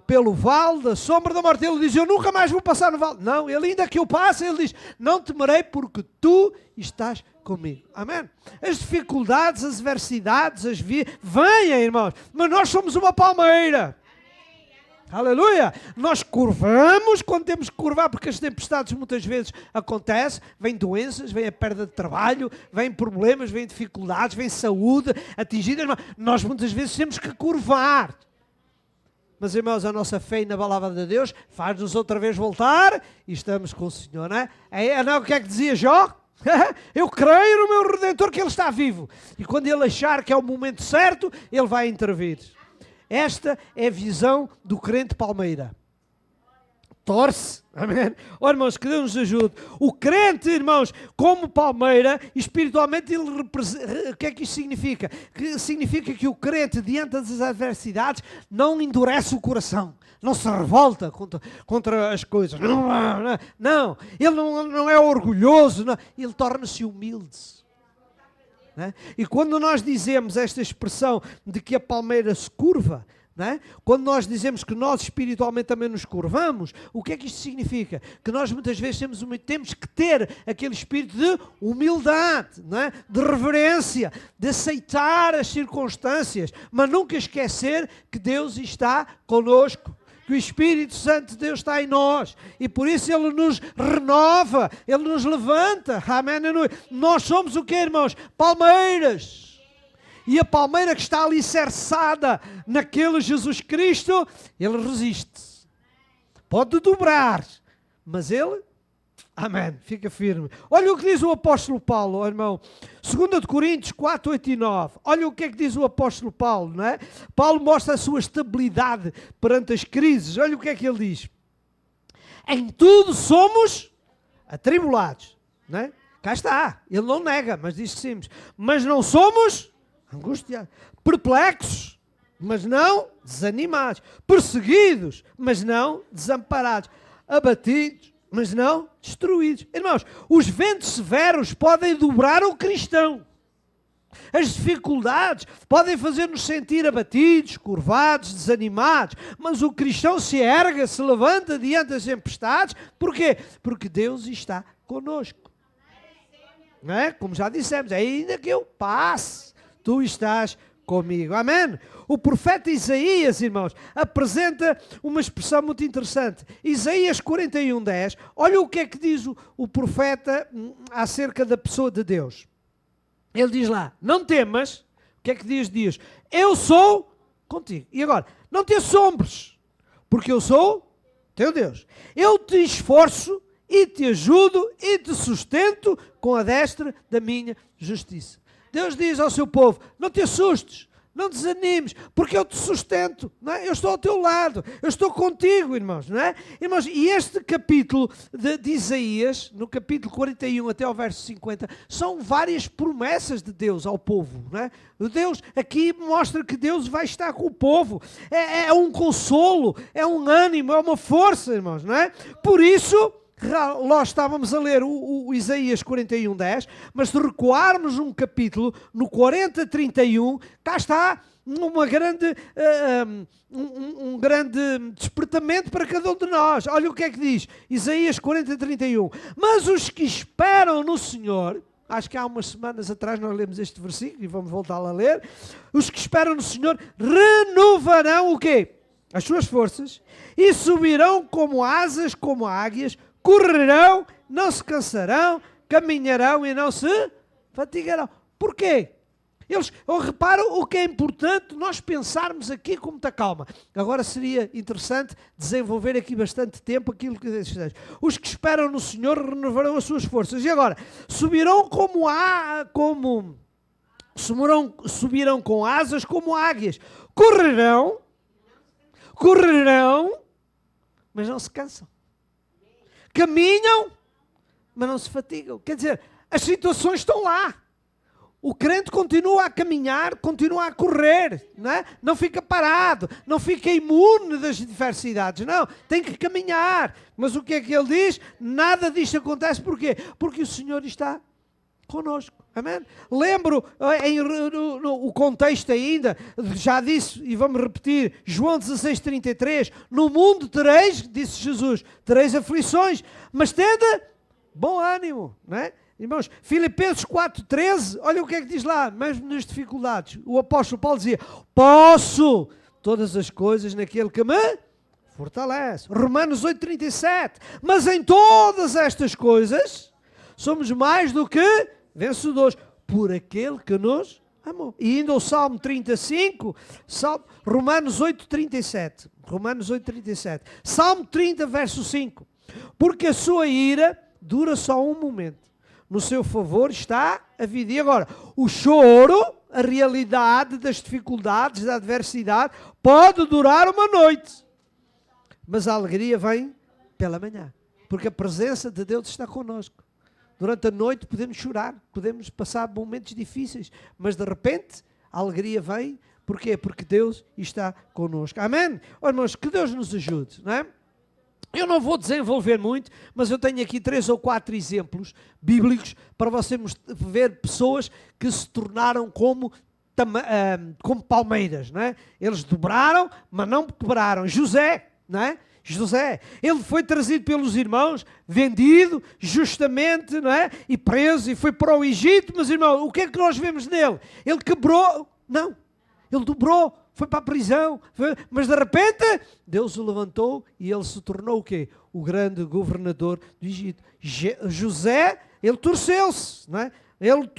pelo vale da sombra da morte. Ele diz: eu nunca mais vou passar no vale. Não, ele ainda que eu passe, ele diz: não temerei porque tu estás comigo. Amém? As dificuldades, as adversidades, venham, irmãos, mas nós somos uma palmeira. Aleluia! Nós curvamos quando temos que curvar, porque as tempestades muitas vezes acontecem, vêm doenças, vem a perda de trabalho, vêm problemas, vêm dificuldades, vem saúde atingida. Nós muitas vezes temos que curvar. Mas, irmãos, a nossa fé na palavra de Deus faz-nos outra vez voltar e estamos com o Senhor, não é? Não, o que é que dizia Jó? Eu creio no meu Redentor, que Ele está vivo. E quando Ele achar que é o momento certo, Ele vai intervir. Esta é a visão do crente palmeira. Torce. Amém? Oh, irmãos, que Deus nos ajude. O crente, irmãos, como palmeira, espiritualmente, ele representa... O que é que isto significa? Que significa que o crente, diante das adversidades, não endurece o coração. Não se revolta contra as coisas. Não. Ele não é orgulhoso. Não. Ele torna-se humilde. Né? E quando nós dizemos esta expressão de que a palmeira se curva, né? Quando nós dizemos que nós espiritualmente também nos curvamos, o que é que isto significa? Que nós muitas vezes temos que ter aquele espírito de humildade, né? De reverência, de aceitar as circunstâncias, mas nunca esquecer que Deus está conosco, que o Espírito Santo de Deus está em nós, e por isso Ele nos renova, Ele nos levanta. Amém? Nós somos o quê, irmãos? Palmeiras. E a palmeira que está alicerçada naquele Jesus Cristo, Ele resiste. Pode dobrar, mas Ele, amém, fica firme. Olha o que diz o apóstolo Paulo, irmão. 2 Coríntios 4, 8 e 9. Olha o que é que diz o apóstolo Paulo, não é? Paulo mostra a sua estabilidade perante as crises. Olha o que é que ele diz. Em tudo somos atribulados, não é? Cá está, ele não nega, mas diz que sim. Mas não somos angustiados, perplexos, mas não desanimados, perseguidos, mas não desamparados, abatidos, mas não destruídos. Irmãos, os ventos severos podem dobrar o cristão. As dificuldades podem fazer-nos sentir abatidos, curvados, desanimados, mas o cristão se ergue, se levanta diante das tempestades. Porquê? Porque Deus está connosco. Não é? Como já dissemos, ainda que eu passe, tu estás comigo. Amém? O profeta Isaías, irmãos, apresenta uma expressão muito interessante. Isaías 41:10, olha o que é que diz o profeta acerca da pessoa de Deus. Ele diz lá, não temas, o que é que diz Deus? Eu sou contigo. E agora, não te assombres, porque eu sou teu Deus. Eu te esforço e te ajudo e te sustento com a destra da minha justiça. Deus diz ao seu povo, não te assustes, não desanimes, porque eu te sustento, não é? Eu estou ao teu lado, eu estou contigo, irmãos, não é? Irmãos, e este capítulo de Isaías, no capítulo 41 até ao verso 50, são várias promessas de Deus ao povo, não é? Deus aqui mostra que Deus vai estar com o povo, é um consolo, é um ânimo, é uma força, irmãos, não é? Por isso, nós estávamos a ler o Isaías 41:10, mas se recuarmos um capítulo, no 40:31, cá está um grande despertamento para cada um de nós. Olha o que é que diz, Isaías 40:31. Mas os que esperam no Senhor, acho que há umas semanas atrás nós lemos este versículo e vamos voltá-lo a ler, os que esperam no Senhor renovarão o quê? As suas forças e subirão como asas, como águias, correrão, não se cansarão, caminharão e não se fatigarão. Porquê? Reparam o que é importante nós pensarmos aqui com muita calma. Agora seria interessante desenvolver aqui bastante tempo aquilo que diz. Os que esperam no Senhor renovarão as suas forças. E agora, subirão com asas como águias. Correrão, mas não se cansam. Caminham, mas não se fatigam. Quer dizer, as situações estão lá. O crente continua a caminhar, continua a correr, não é? Não fica parado, não fica imune das adversidades, não. Tem que caminhar. Mas o que é que ele diz? Nada disto acontece. Porquê? Porque o Senhor está connosco. Amém? Lembro o contexto ainda, já disse e vamos repetir, João 16:33, no mundo tereis, disse Jesus, tereis aflições, mas tende bom ânimo, não é? Irmãos, Filipenses 4:13, olha o que é que diz lá, mesmo nas dificuldades, o apóstolo Paulo dizia, posso todas as coisas naquele que me fortalece. Romanos 8:37, mas em todas estas coisas somos mais do que vencedores por aquele que nos amou. E ainda o Salmo 35, Romanos 8:37. Salmo 30, verso 5. Porque a sua ira dura só um momento. No seu favor está a vida. E agora, o choro, a realidade das dificuldades, da adversidade, pode durar uma noite. Mas a alegria vem pela manhã. Porque a presença de Deus está connosco. Durante a noite podemos chorar, podemos passar momentos difíceis, mas de repente a alegria vem. Porquê? Porque Deus está connosco. Amém? Oh, irmãos, que Deus nos ajude, não é? Eu não vou desenvolver muito, mas eu tenho aqui 3 ou 4 exemplos bíblicos para você ver pessoas que se tornaram como palmeiras, não é? Eles dobraram, mas não quebraram. José, não é? José, ele foi trazido pelos irmãos, vendido justamente, não é? E preso, e foi para o Egito, mas irmão, o que é que nós vemos nele? Ele quebrou, não, ele dobrou, foi para a prisão, mas de repente Deus o levantou e ele se tornou o quê? O grande governador do Egito. José, ele torceu-se, não é? Ele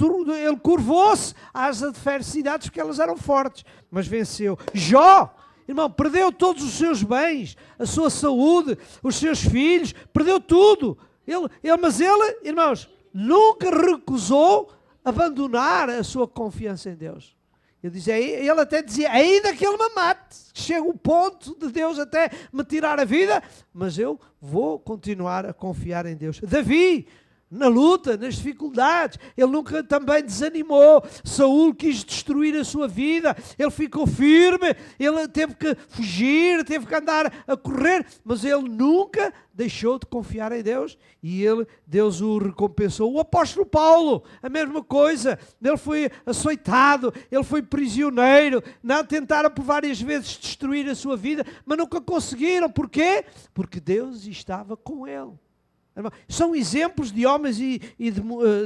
curvou-se às adversidades porque elas eram fortes, mas venceu. Jó, irmão, perdeu todos os seus bens, a sua saúde, os seus filhos, perdeu tudo. Mas ele, irmãos, nunca recusou abandonar a sua confiança em Deus. Ele até dizia, ainda que ele me mate, chega o ponto de Deus até me tirar a vida, mas eu vou continuar a confiar em Deus. Davi, na luta, nas dificuldades. Ele nunca também desanimou. Saul quis destruir a sua vida. Ele ficou firme. Ele teve que fugir, teve que andar a correr. Mas ele nunca deixou de confiar em Deus. E Deus o recompensou. O apóstolo Paulo, a mesma coisa. Ele foi açoitado. Ele foi prisioneiro. Não tentaram por várias vezes destruir a sua vida, mas nunca conseguiram. Porquê? Porque Deus estava com ele. São exemplos de homens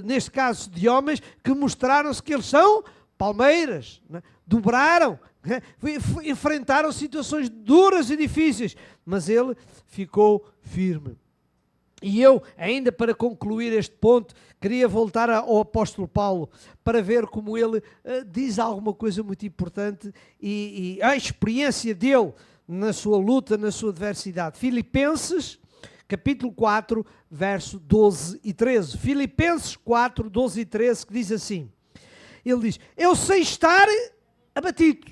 neste caso, de homens que mostraram-se que eles são palmeiras, né? Dobraram, né? Enfrentaram situações duras e difíceis, mas ele ficou firme. E eu, ainda para concluir este ponto, queria voltar ao apóstolo Paulo para ver como ele diz alguma coisa muito importante e a experiência dele na sua luta, na sua adversidade. Filipenses capítulo 4, verso 12 e 13. Filipenses 4, 12 e 13, que diz assim. Ele diz, eu sei estar abatido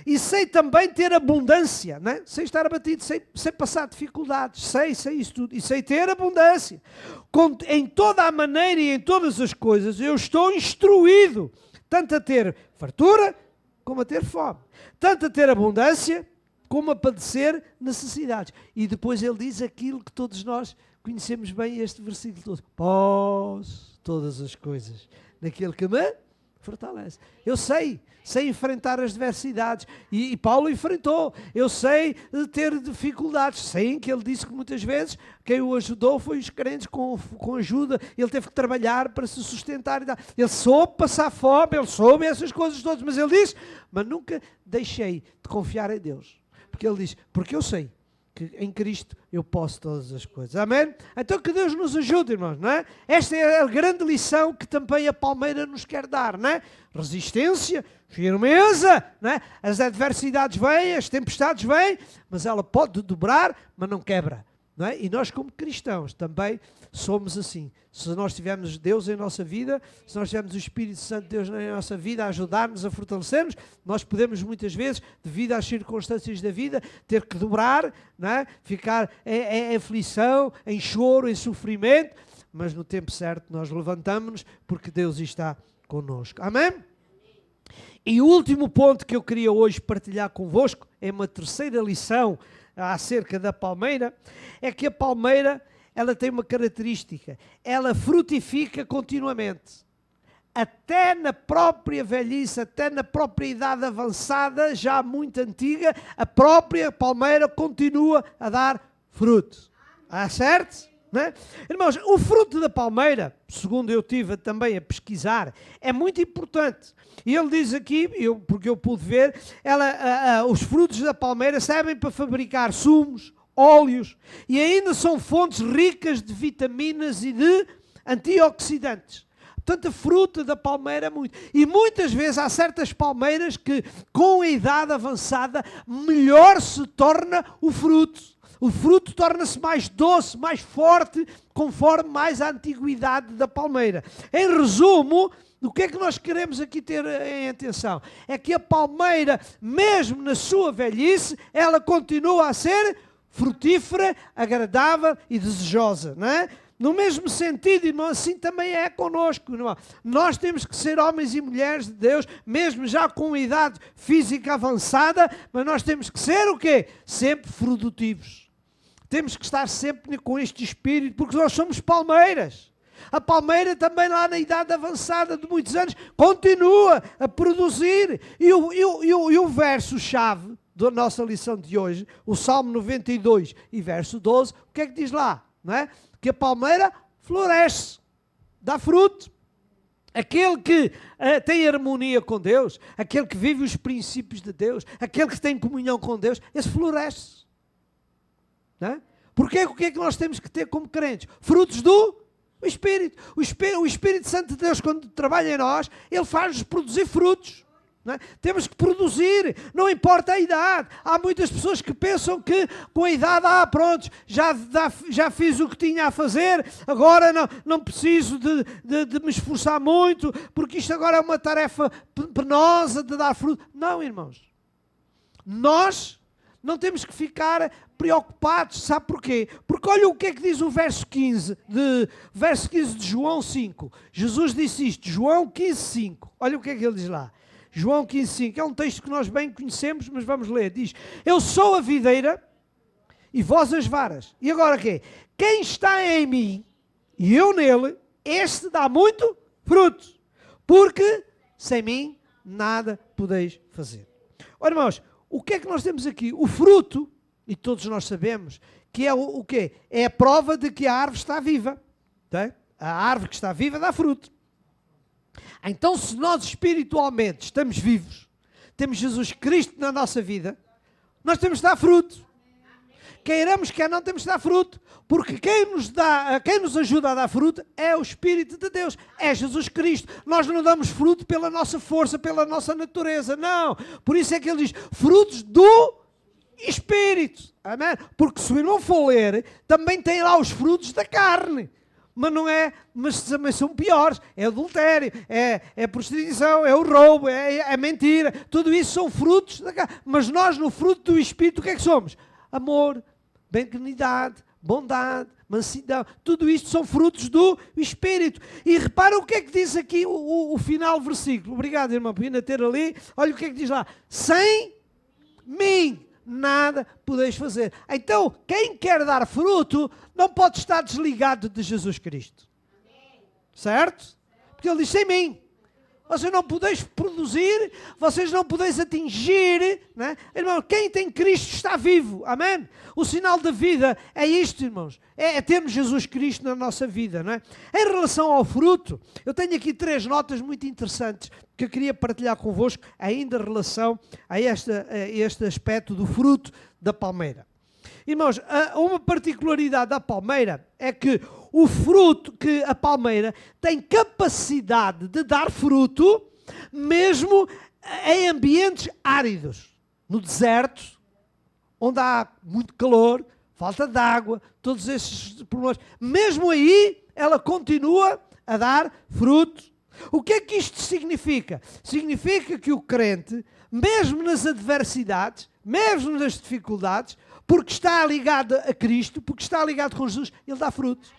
e sei também ter abundância, né? Sei estar abatido, sei passar dificuldades, sei isso tudo, e sei ter abundância. Em toda a maneira e em todas as coisas eu estou instruído, tanto a ter fartura como a ter fome, tanto a ter abundância como a padecer necessidades. E depois ele diz aquilo que todos nós conhecemos bem, este versículo todo. Posso todas as coisas naquele que me fortalece. Eu sei enfrentar as adversidades. E Paulo enfrentou. Eu sei ter dificuldades. Sei que ele disse que muitas vezes quem o ajudou foi os crentes com ajuda. Ele teve que trabalhar para se sustentar. Ele soube passar fome, ele soube essas coisas todas. Mas ele disse, mas nunca deixei de confiar em Deus. Porque ele diz, porque eu sei que em Cristo eu posso todas as coisas. Amém? Então que Deus nos ajude, irmãos, não é? Esta é a grande lição que também a Palmeira nos quer dar, não é? Resistência, firmeza, não é? As adversidades vêm, as tempestades vêm, mas ela pode dobrar, mas não quebra. Não é? E nós como cristãos também somos assim. Se nós tivermos Deus em nossa vida, se nós tivermos o Espírito Santo de Deus na nossa vida a ajudar-nos, a fortalecer-nos, nós podemos muitas vezes, devido às circunstâncias da vida, ter que dobrar, não é? Ficar em aflição, em choro, em sofrimento, mas no tempo certo nós levantamos-nos porque Deus está connosco. Amém? E o último ponto que eu queria hoje partilhar convosco é uma terceira lição acerca da palmeira, é que a palmeira, ela tem uma característica, ela frutifica continuamente. Até na própria velhice, até na própria idade avançada, já muito antiga, a própria palmeira continua a dar fruto. Certo? Não é? Irmãos, o fruto da palmeira, segundo eu tive também a pesquisar, é muito importante. E ele diz aqui, porque eu pude ver, os frutos da palmeira servem para fabricar sumos, óleos, e ainda são fontes ricas de vitaminas e de antioxidantes. Portanto, a fruta da palmeira é muito. E muitas vezes há certas palmeiras que, com a idade avançada, melhor se torna o fruto. O fruto torna-se mais doce, mais forte, conforme mais a antiguidade da palmeira. Em resumo, o que é que nós queremos aqui ter em atenção? É que a palmeira, mesmo na sua velhice, ela continua a ser frutífera, agradável e desejosa, não é? No mesmo sentido, irmão, assim também é connosco, irmão. Nós temos que ser homens e mulheres de Deus, mesmo já com uma idade física avançada, mas nós temos que ser o quê? Sempre produtivos. Temos que estar sempre com este espírito, porque nós somos palmeiras. A palmeira também lá na idade avançada de muitos anos continua a produzir. E o verso-chave da nossa lição de hoje, o Salmo 92 e verso 12, o que é que diz lá? Não é? Que a palmeira floresce, dá fruto. Aquele que tem harmonia com Deus, aquele que vive os princípios de Deus, aquele que tem comunhão com Deus, esse floresce. Não é? Porque o que é que nós temos que ter como crentes? Frutos do Espírito. O Espírito Santo de Deus, quando trabalha em nós, ele faz-nos produzir frutos. Não é? Temos que produzir, não importa a idade. Há muitas pessoas que pensam que com a idade, pronto, já fiz o que tinha a fazer, agora não preciso de me esforçar muito, porque isto agora é uma tarefa penosa de dar fruto. Não, irmãos. Nós Não temos que ficar preocupados, sabe porquê? Porque olha o que é que diz o verso 15 de João 5. Jesus disse isto, João 15:5. Olha o que é que ele diz lá. João 15:5. É um texto que nós bem conhecemos, mas vamos ler. Diz, eu sou a videira e vós as varas. E agora o quê? Quem está em mim e eu nele, este dá muito fruto. Porque sem mim nada podeis fazer. Olha, irmãos, o que é que nós temos aqui? O fruto, e todos nós sabemos, que é o quê? É a prova de que a árvore está viva. Tá? A árvore que está viva dá fruto. Então, se nós espiritualmente estamos vivos, temos Jesus Cristo na nossa vida, nós temos de dar fruto. Queiramos, quer não, temos de dar fruto. Porque quem nos ajuda a dar fruto é o Espírito de Deus, é Jesus Cristo. Nós não damos fruto pela nossa força, pela nossa natureza, não. Por isso é que ele diz, frutos do Espírito. Amém? Porque se o irmão for ler, também tem lá os frutos da carne. Mas também são piores. É adultério, é prostituição, é o roubo, é mentira. Tudo isso são frutos da carne. Mas nós, no fruto do Espírito, o que é que somos? Amor, benignidade, bondade, mansidão. Tudo isto são frutos do Espírito. E repara o que é que diz aqui o final do versículo. Obrigado, irmão, por ainda ter ali. Olha o que é que diz lá. Sem mim nada podeis fazer. Então, quem quer dar fruto não pode estar desligado de Jesus Cristo. Certo? Porque ele diz, sem mim. Vocês não podeis produzir, vocês não podeis atingir, né? Irmão, quem tem Cristo está vivo, amém? O sinal da vida é isto, irmãos, é termos Jesus Cristo na nossa vida, não é? Em relação ao fruto, eu tenho aqui 3 notas muito interessantes que eu queria partilhar convosco, ainda em relação a este aspecto do fruto da palmeira. Irmãos, uma particularidade da palmeira é que o fruto, que a palmeira tem capacidade de dar fruto mesmo em ambientes áridos. No deserto, onde há muito calor, falta de água, todos esses problemas. Mesmo aí, ela continua a dar fruto. O que é que isto significa? Significa que o crente, mesmo nas adversidades, mesmo nas dificuldades, porque está ligado a Cristo, porque está ligado com Jesus, ele dá frutos.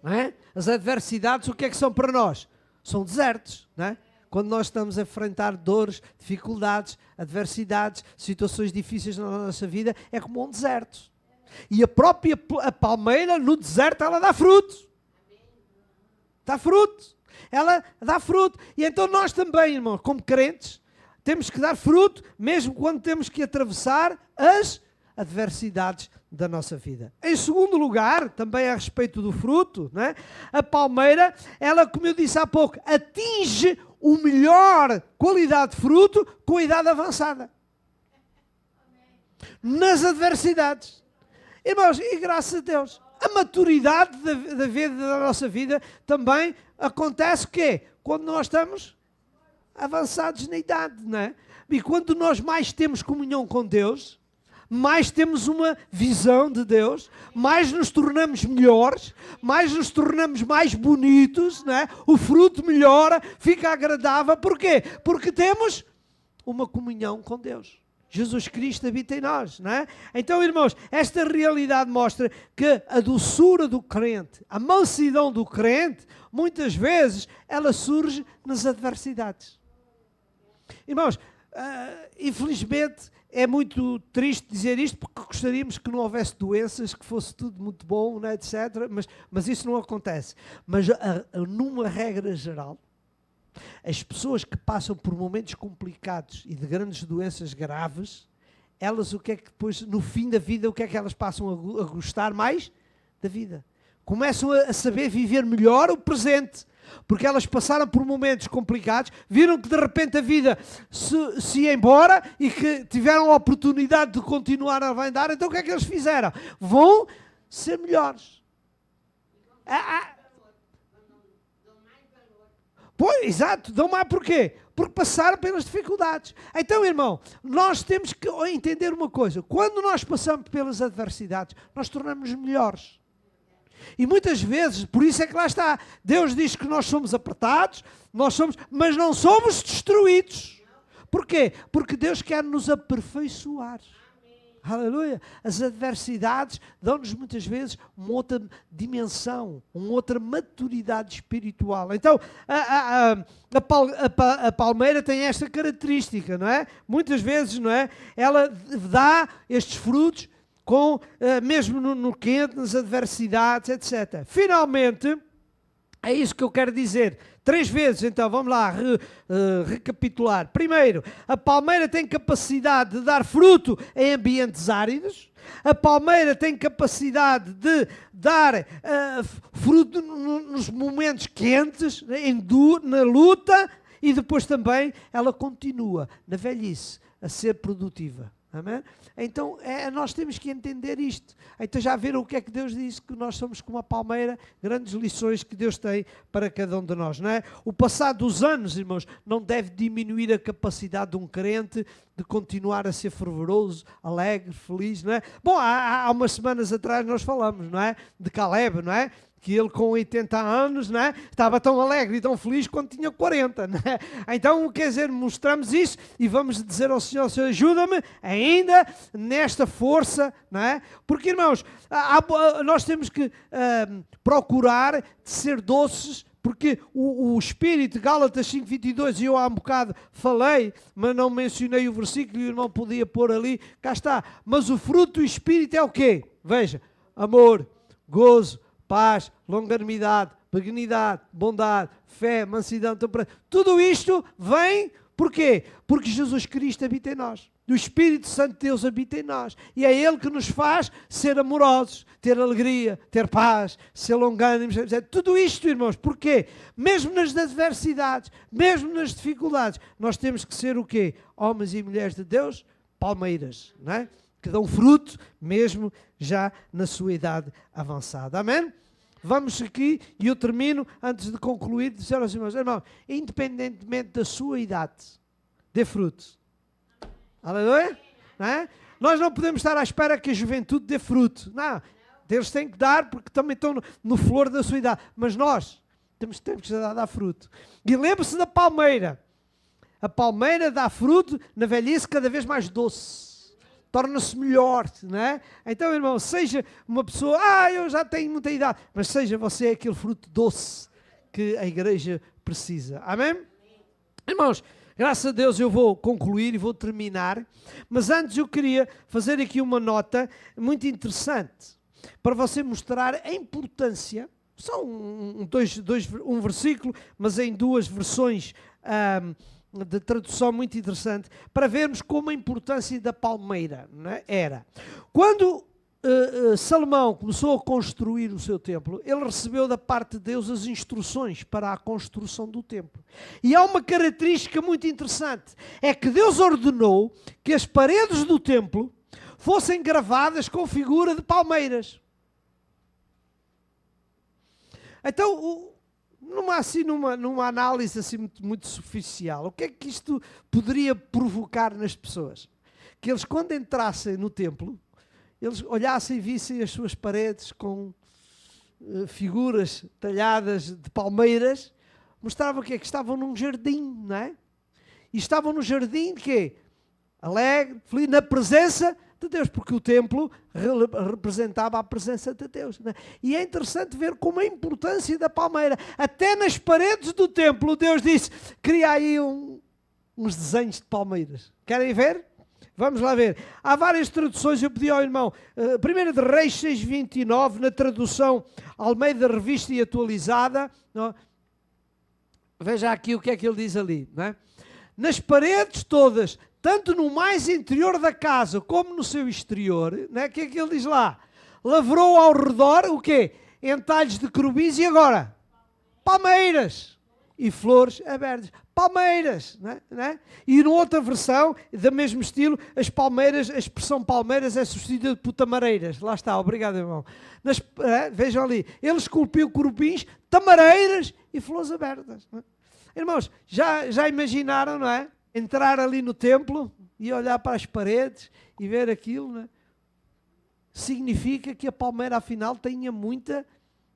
Não é? As adversidades, o que é que são para nós? São desertos, não é? Quando nós estamos a enfrentar dores, dificuldades, adversidades, situações difíceis na nossa vida, é como um deserto. E a própria palmeira, no deserto, ela dá fruto. Dá fruto. Ela dá fruto. E então nós também, irmão, como crentes, temos que dar fruto, mesmo quando temos que atravessar as adversidades da nossa vida. Em segundo lugar, também a respeito do fruto, não é? A palmeira, ela, como eu disse há pouco, atinge o melhor qualidade de fruto com a idade avançada. Nas adversidades. Irmãos, e graças a Deus, a maturidade da nossa vida também acontece o quê? Quando nós estamos avançados na idade, não é? E quando nós mais temos comunhão com Deus, mais temos uma visão de Deus, mais nos tornamos melhores, mais nos tornamos mais bonitos, não é? O fruto melhora, fica agradável. Porquê? Porque temos uma comunhão com Deus. Jesus Cristo habita em nós, não é? Então, irmãos, esta realidade mostra que a doçura do crente, a mansidão do crente, muitas vezes, ela surge nas adversidades. Irmãos, infelizmente, é muito triste dizer isto, porque gostaríamos que não houvesse doenças, que fosse tudo muito bom, né, etc. Mas isso não acontece. Mas numa regra geral, as pessoas que passam por momentos complicados e de grandes doenças graves, elas, o que é que depois, no fim da vida, o que é que elas passam a gostar mais? Da vida. Começam a saber viver melhor o presente. Porque elas passaram por momentos complicados, viram que de repente a vida se ia embora e que tiveram a oportunidade de continuar a andar, então o que é que eles fizeram? Vão ser melhores. Pois, exato, dão mais porquê? Porque passaram pelas dificuldades. Então, irmão, nós temos que entender uma coisa. Quando nós passamos pelas adversidades, nós tornamos-nos melhores. E muitas vezes, por isso é que lá está, Deus diz que nós somos apertados, mas não somos destruídos. Porquê? Porque Deus quer nos aperfeiçoar. Aleluia. As adversidades dão-nos muitas vezes uma outra dimensão, uma outra maturidade espiritual. Então, a palmeira tem esta característica, não é? Muitas vezes, não é? Ela dá estes frutos mesmo no quente, nas adversidades, etc. Finalmente, é isso que eu quero dizer. 3 vezes, então, vamos lá recapitular. Primeiro, a palmeira tem capacidade de dar fruto em ambientes áridos. A palmeira tem capacidade de dar fruto nos momentos quentes, na luta, e depois também ela continua, na velhice, a ser produtiva. Amém? Então, nós temos que entender isto. Então, já viram o que é que Deus disse? Que nós somos como a palmeira, grandes lições que Deus tem para cada um de nós, não é? O passar dos anos, irmãos, não deve diminuir a capacidade de um crente de continuar a ser fervoroso, alegre, feliz, não é? Bom, há umas semanas atrás nós falamos, não é? De Caleb, não é? Que ele com 80 anos, não é? Estava tão alegre e tão feliz quando tinha 40. Não é? Então, quer dizer, mostramos isso e vamos dizer ao Senhor, Senhor, ajuda-me ainda nesta força, não é? Porque, irmãos, nós temos que procurar ser doces, porque o Espírito, Gálatas 5:22, e eu há um bocado falei, mas não mencionei o versículo e o irmão podia pôr ali, cá está. Mas o fruto do Espírito é o quê? Veja, amor, gozo, paz, longanimidade, benignidade, bondade, fé, mansidão, temperança. Tudo isto vem, porquê? Porque Jesus Cristo habita em nós. O Espírito Santo de Deus habita em nós. E é Ele que nos faz ser amorosos, ter alegria, ter paz, ser longânimos. Tudo isto, irmãos, porquê? Mesmo nas adversidades, mesmo nas dificuldades, nós temos que ser o quê? Homens e mulheres de Deus, palmeiras, não é? Que dão fruto, mesmo já na sua idade avançada. Amém? Vamos aqui, e eu termino, antes de concluir, dizer aos irmãos, independentemente da sua idade, dê fruto. Aleluia? Não é? Nós não podemos estar à espera que a juventude dê fruto. Não. Deus tem que dar, porque também estão no flor da sua idade. Mas nós temos que dar fruto. E lembre-se da palmeira. A palmeira dá fruto na velhice cada vez mais doce. Torna-se melhor, não é? Então, irmão, seja uma pessoa, eu já tenho muita idade, mas seja você aquele fruto doce que a igreja precisa. Amém? Irmãos, graças a Deus eu vou concluir e vou terminar, mas antes eu queria fazer aqui uma nota muito interessante, para você mostrar a importância, só um versículo, mas em 2 versões de tradução muito interessante, para vermos como a importância da palmeira, não é? Era. Quando Salomão começou a construir o seu templo, ele recebeu da parte de Deus as instruções para a construção do templo. E há uma característica muito interessante, é que Deus ordenou que as paredes do templo fossem gravadas com figura de palmeiras. Então, numa análise assim muito superficial, o que é que isto poderia provocar nas pessoas? Que eles, quando entrassem no templo, eles olhassem e vissem as suas paredes com figuras talhadas de palmeiras, mostravam o quê? Que estavam num jardim, não é? E estavam no jardim de quê? Alegre, feliz, na presença de Deus, porque o templo representava a presença de Deus. Né? E é interessante ver como a importância da palmeira, até nas paredes do templo, Deus disse, cria aí uns desenhos de palmeiras. Querem ver? Vamos lá ver. Há várias traduções, eu pedi ao irmão, 1 de Reis 6:29, na tradução Almeida Revista e Atualizada, não? Veja aqui o que é que ele diz ali. Não é? Nas paredes todas, tanto no mais interior da casa como no seu exterior, né? O que é que ele diz lá? Lavrou ao redor, o quê? Entalhos de querubins e agora? Palmeiras e flores abertas. Palmeiras, né? E numa outra versão, do mesmo estilo, as palmeiras, a expressão palmeiras é substituída por tamareiras. Lá está, obrigado, irmão. Vejam ali, ele esculpiu querubins, tamareiras e flores abertas. Né? Irmãos, já imaginaram, não é? Entrar ali no templo e olhar para as paredes e ver aquilo, né? Significa que a palmeira, afinal, tenha muita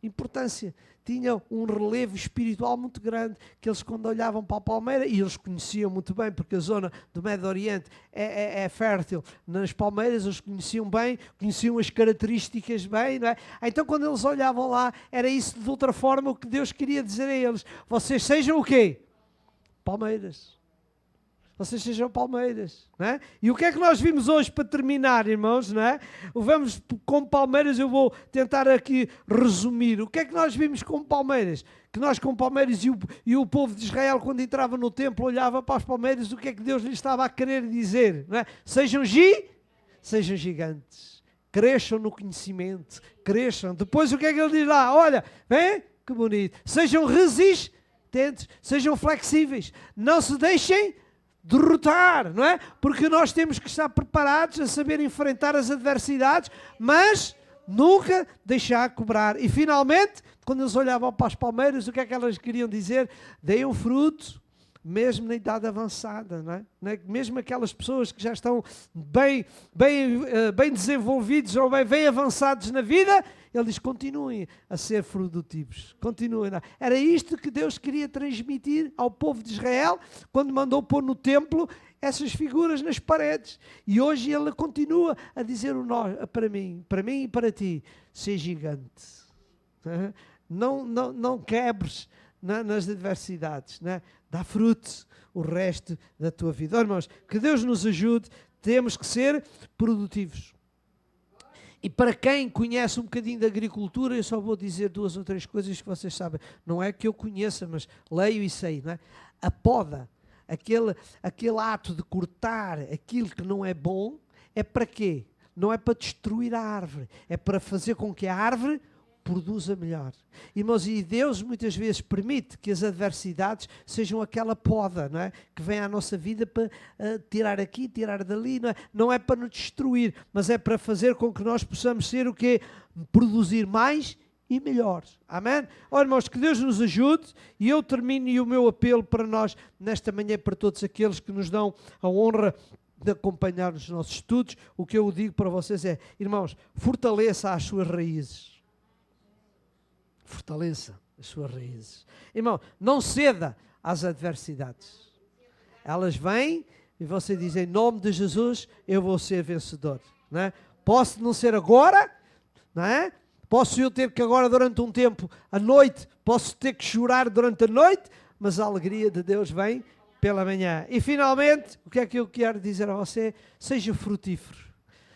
importância, tinha um relevo espiritual muito grande, que eles quando olhavam para a palmeira, e eles conheciam muito bem, porque a zona do Médio Oriente é fértil nas palmeiras, eles conheciam bem, conheciam as características bem, não é? Então quando eles olhavam lá, era isso de outra forma o que Deus queria dizer a eles: vocês sejam o quê? Palmeiras. Vocês sejam palmeiras, não é? E o que é que nós vimos hoje para terminar, irmãos, não é? Vamos como palmeiras, eu vou tentar aqui resumir. O que é que nós vimos como palmeiras? Que nós como palmeiras e o povo de Israel, quando entrava no templo, olhava para as palmeiras, o que é que Deus lhes estava a querer dizer, não é? Sejam gigantes, cresçam no conhecimento, cresçam. Depois o que é que ele diz lá? Olha, vem, que bonito. Sejam resistentes, sejam flexíveis, não se deixem derrotar, não é? Porque nós temos que estar preparados a saber enfrentar as adversidades, mas nunca deixar cobrar. E finalmente, quando eles olhavam para as palmeiras, o que é que elas queriam dizer? Deem um fruto, mesmo na idade avançada, não é? Mesmo aquelas pessoas que já estão bem desenvolvidos ou bem avançados na vida, ele diz: continuem a ser produtivos, continuem. Era isto que Deus queria transmitir ao povo de Israel quando mandou pôr no templo essas figuras nas paredes. E hoje ele continua a dizer para mim e para ti: ser gigante. Não quebres nas adversidades, não é? Dá fruto o resto da tua vida. Oh, irmãos, que Deus nos ajude, temos que ser produtivos. E para quem conhece um bocadinho de agricultura, eu só vou dizer 2 ou 3 coisas que vocês sabem. Não é que eu conheça, mas leio e sei, não é? A poda, aquele ato de cortar aquilo que não é bom, é para quê? Não é para destruir a árvore, é para fazer com que a árvore produza melhor. Irmãos, e Deus muitas vezes permite que as adversidades sejam aquela poda, não é? Que vem à nossa vida para tirar aqui, tirar dali, não é? Não é para nos destruir, mas é para fazer com que nós possamos ser o quê? Produzir mais e melhor. Amém? Olha, irmãos, que Deus nos ajude, e eu termino e o meu apelo para nós nesta manhã, para todos aqueles que nos dão a honra de acompanhar os nossos estudos, o que eu digo para vocês é: irmãos, fortaleça as suas raízes. Fortaleça as suas raízes. Irmão, não ceda às adversidades. Elas vêm e você diz: em nome de Jesus, eu vou ser vencedor. Não é? Posso não ser agora, não é? Posso eu ter que agora durante um tempo, à noite, posso ter que chorar durante a noite, mas a alegria de Deus vem pela manhã. E finalmente, o que é que eu quero dizer a você? Seja frutífero.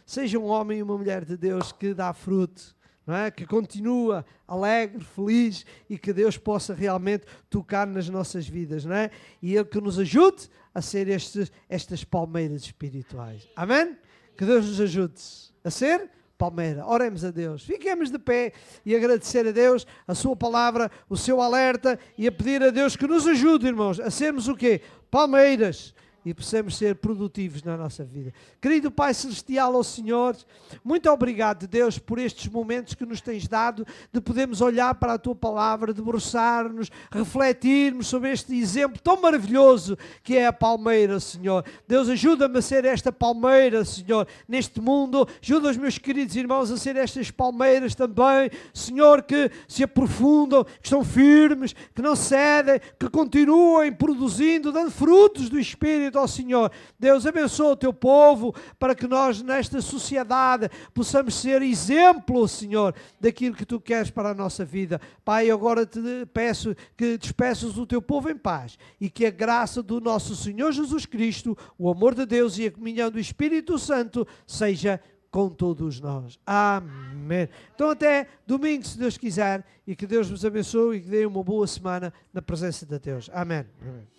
Seja um homem e uma mulher de Deus que dá fruto. Não é? Que continua alegre, feliz, e que Deus possa realmente tocar nas nossas vidas, não é? E Ele que nos ajude a ser estas palmeiras espirituais. Amém? Que Deus nos ajude a ser palmeira. Oremos a Deus. Fiquemos de pé e agradecer a Deus a sua palavra, o seu alerta, e a pedir a Deus que nos ajude, irmãos, a sermos o quê? Palmeiras. E possamos ser produtivos na nossa vida. Querido Pai Celestial, ó Senhor, muito obrigado, Deus, por estes momentos que nos tens dado, de podermos olhar para a Tua Palavra, debruçar-nos, refletirmos sobre este exemplo tão maravilhoso que é a palmeira, Senhor. Deus, ajuda-me a ser esta palmeira, Senhor, neste mundo. Ajuda os meus queridos irmãos a ser estas palmeiras também, Senhor, que se aprofundam, que estão firmes, que não cedem, que continuem produzindo, dando frutos do Espírito, ó Senhor. Deus, abençoa o teu povo para que nós nesta sociedade possamos ser exemplo, Senhor, daquilo que tu queres para a nossa vida. Pai, agora te peço que despeças o teu povo em paz e que a graça do nosso Senhor Jesus Cristo, o amor de Deus e a comunhão do Espírito Santo seja com todos nós. Amém. Então até domingo, se Deus quiser, e que Deus vos abençoe e que dê uma boa semana na presença de Deus. Amém. Amém.